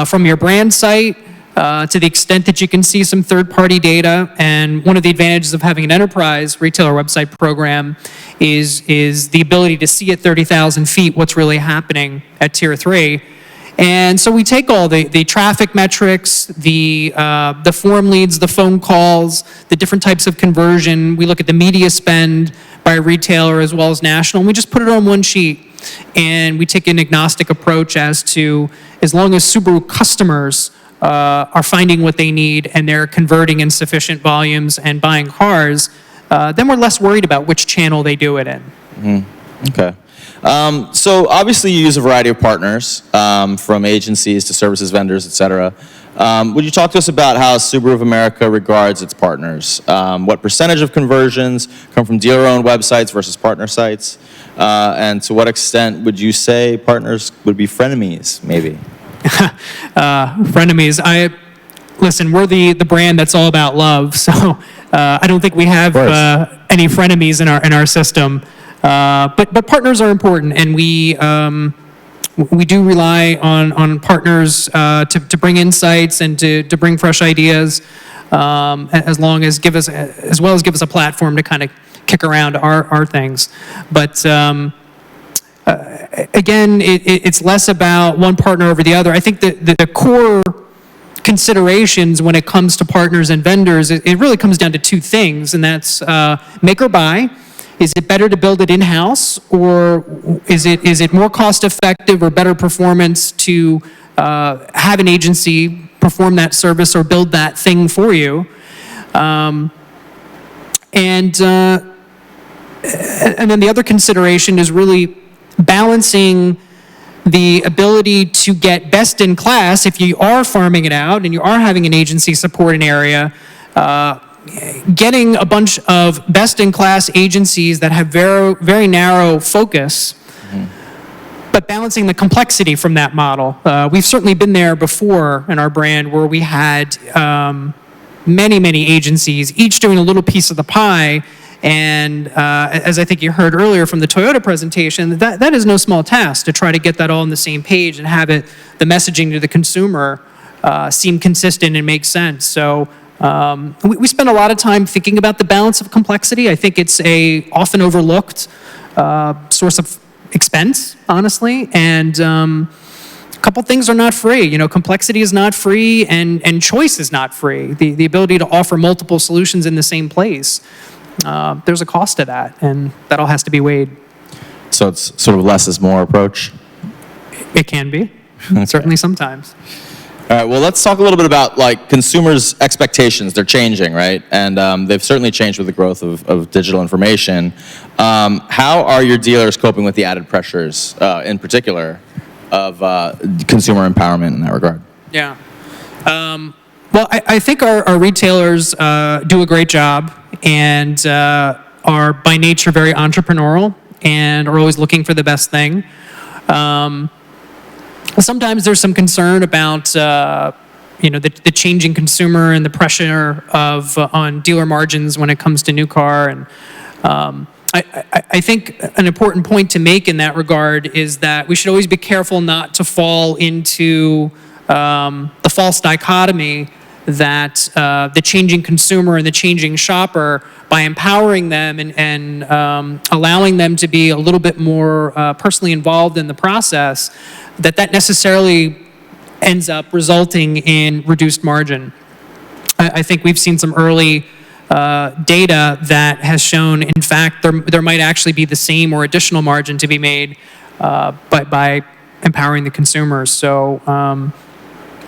from your brand site to the extent that you can see some third-party data. And one of the advantages of having an enterprise retailer website program is the ability to see at 30,000 feet what's really happening at Tier 3. And so we take all the traffic metrics, the form leads, the phone calls, the different types of conversion. We look at the media spend by a retailer as well as national, and we just put it on one sheet. And we take an agnostic approach as to, as long as Subaru customers are finding what they need and they're converting in sufficient volumes and buying cars, then we're less worried about which channel they do it in. Mm-hmm. Okay. So obviously you use a variety of partners, from agencies to services vendors, et cetera. Would you talk to us about how Subaru of America regards its partners? What percentage of conversions come from dealer-owned websites versus partner sites? And to what extent would you say partners would be frenemies, maybe? Frenemies. Listen, we're the brand that's all about love, so I don't think we have any frenemies in our system. But partners are important, and we do rely on partners to bring insights and to bring fresh ideas, as well as give us a platform to kind of kick around our things. But again, it's less about one partner over the other. I think that the core considerations when it comes to partners and vendors, it really comes down to two things, and that's make or buy. Is it better to build it in-house, or is it more cost-effective or better performance to have an agency perform that service or build that thing for you? And then the other consideration is really balancing the ability to get best in class if you are farming it out and you are having an agency support an area, getting a bunch of best-in-class agencies that have very, very narrow focus, but balancing the complexity from that model. We've certainly been there before in our brand where we had many, many agencies, each doing a little piece of the pie. And as I think you heard earlier from the Toyota presentation, that is no small task to try to get that all on the same page and have the messaging to the consumer seem consistent and make sense. So we spend a lot of time thinking about the balance of complexity. I think it's a often overlooked source of expense, honestly. And a couple things are not free. You know, complexity is not free, and choice is not free. The ability to offer multiple solutions in the same place. There's a cost to that, and that all has to be weighed. So it's sort of less is more approach? It can be, certainly sometimes. All right, well, let's talk a little bit about like consumers' expectations. They're changing, right? And they've certainly changed with the growth of digital information. How are your dealers coping with the added pressures, in particular, of consumer empowerment in that regard? Yeah. Well, I think our retailers do a great job and are by nature very entrepreneurial and are always looking for the best thing. Sometimes there's some concern about the changing consumer and the pressure on dealer margins when it comes to new car. And I think an important point to make in that regard is that we should always be careful not to fall into the false dichotomy that the changing consumer and the changing shopper, by empowering them and allowing them to be a little bit more personally involved in the process, that necessarily ends up resulting in reduced margin. I think we've seen some early data that has shown, in fact, there might actually be the same or additional margin to be made by empowering the consumers. So,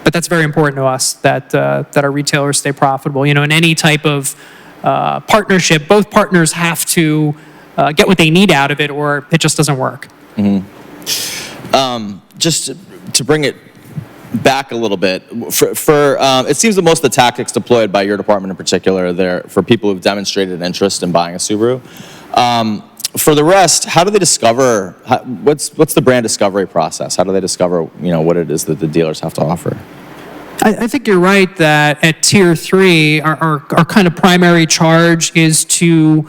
but that's very important to us that our retailers stay profitable. You know, in any type of partnership, both partners have to get what they need out of it, or it just doesn't work. Just to bring it back a little bit, it seems that most of the tactics deployed by your department in particular, they're for people who've demonstrated an interest in buying a Subaru. For the rest, how do they discover, what's the brand discovery process? How do they discover, what it is that the dealers have to offer? I think you're right that at Tier 3, our kind of primary charge is to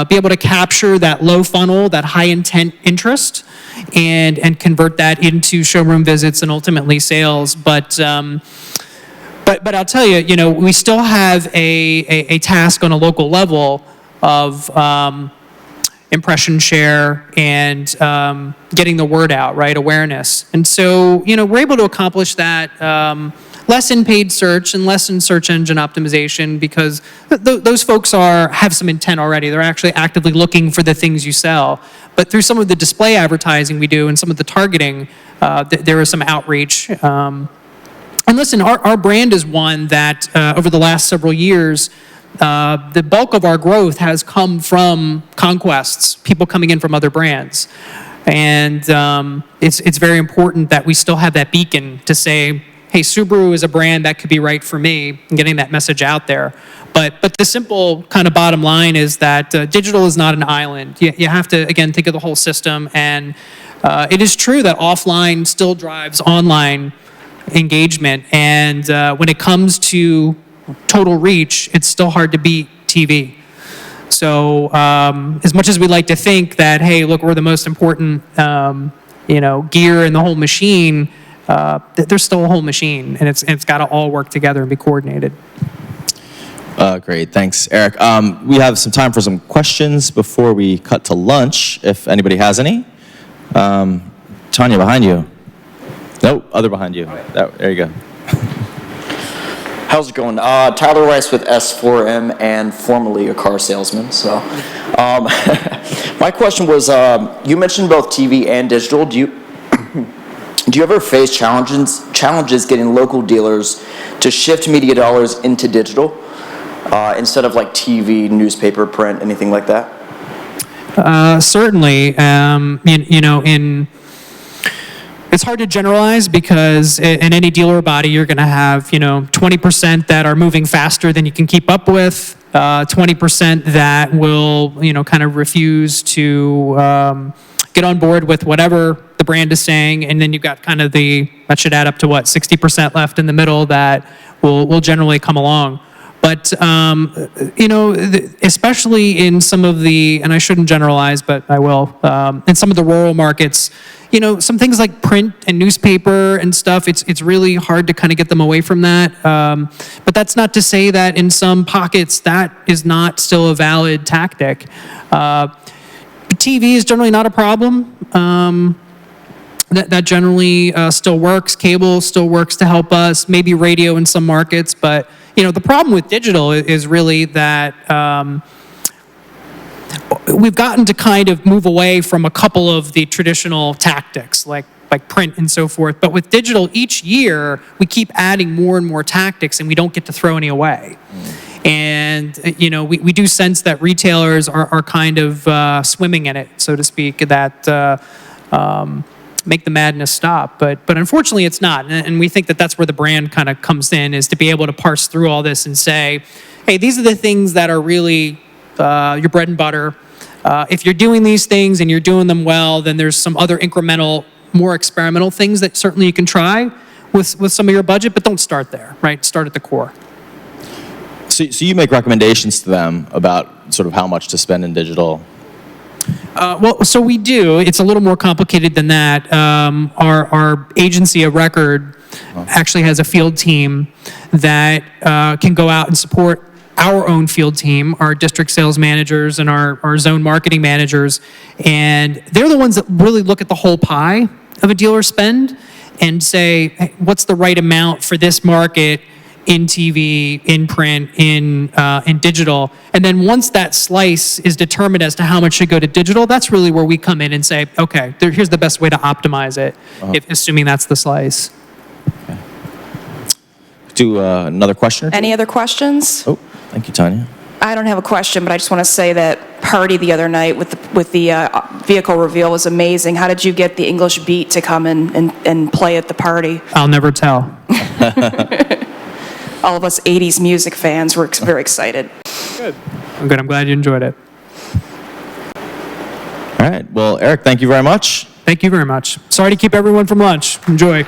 be able to capture that low funnel, that high intent interest, and convert that into showroom visits and ultimately sales. But I'll tell you, we still have a task on a local level of impression share and getting the word out, right? Awareness. And so, we're able to accomplish that less in paid search and less in search engine optimization, because those folks have some intent already. They're actually actively looking for the things you sell. But through some of the display advertising we do and some of the targeting, there is some outreach. And listen, our brand is one that over the last several years, the bulk of our growth has come from conquests, people coming in from other brands. And it's very important that we still have that beacon to say, hey, Subaru is a brand that could be right for me, and getting that message out there. But the simple kind of bottom line is that digital is not an island. You have to, again, think of the whole system. And it is true that offline still drives online engagement. And when it comes to total reach, it's still hard to beat TV. So as much as we like to think that, hey, look, we're the most important gear in the whole machine, there's still a whole machine, and it's got to all work together and be coordinated. Great, thanks, Eric. We have some time for some questions before we cut to lunch, if anybody has any. Tanya, behind you. Nope, other behind you. There you go. How's it going? Tyler Rice with S4M and formerly a car salesman. So, my question was, you mentioned both TV and digital. Do you ever face challenges getting local dealers to shift media dollars into digital instead of like TV, newspaper, print, anything like that? Certainly. It's hard to generalize because in any dealer body, you're going to have, 20% that are moving faster than you can keep up with, 20% that will, kind of refuse to get on board with whatever the brand is saying, and then you've got kind of that should add up to 60% left in the middle that will generally come along. But, especially in some of the, and I shouldn't generalize, but I will, in some of the rural markets, some things like print and newspaper and stuff, it's really hard to kind of get them away from that. But that's not to say that in some pockets that is not still a valid tactic. TV is generally not a problem. That generally still works. Cable still works to help us. Maybe radio in some markets, but the problem with digital is really that we've gotten to kind of move away from a couple of the traditional tactics, like print and so forth. But with digital, each year we keep adding more and more tactics, and we don't get to throw any away. And we do sense that retailers are kind of swimming in it, so to speak, that make the madness stop. But unfortunately, it's not. And we think that that's where the brand kind of comes in, is to be able to parse through all this and say, hey, these are the things that are really your bread and butter. If you're doing these things and you're doing them well, then there's some other incremental, more experimental things that certainly you can try with some of your budget, but don't start there, right? Start at the core. So you make recommendations to them about sort of how much to spend in digital? So we do. It's a little more complicated than that. Our agency of record actually has a field team that can go out and support our own field team, our district sales managers and our zone marketing managers. And they're the ones that really look at the whole pie of a dealer spend and say, hey, what's the right amount for this market in TV, in print, in digital. And then once that slice is determined as to how much should go to digital, that's really where we come in and say, okay, here's the best way to optimize it, assuming that's the slice. Do another question or two? Any other questions? Oh, thank you, Tanya. I don't have a question, but I just want to say that party the other night with the vehicle reveal was amazing. How did you get the English Beat to come and play at the party? I'll never tell. All of us 80s music fans were very excited. Good. I'm good. I'm glad you enjoyed it. All right. Well, Eric, thank you very much. Thank you very much. Sorry to keep everyone from lunch. Enjoy.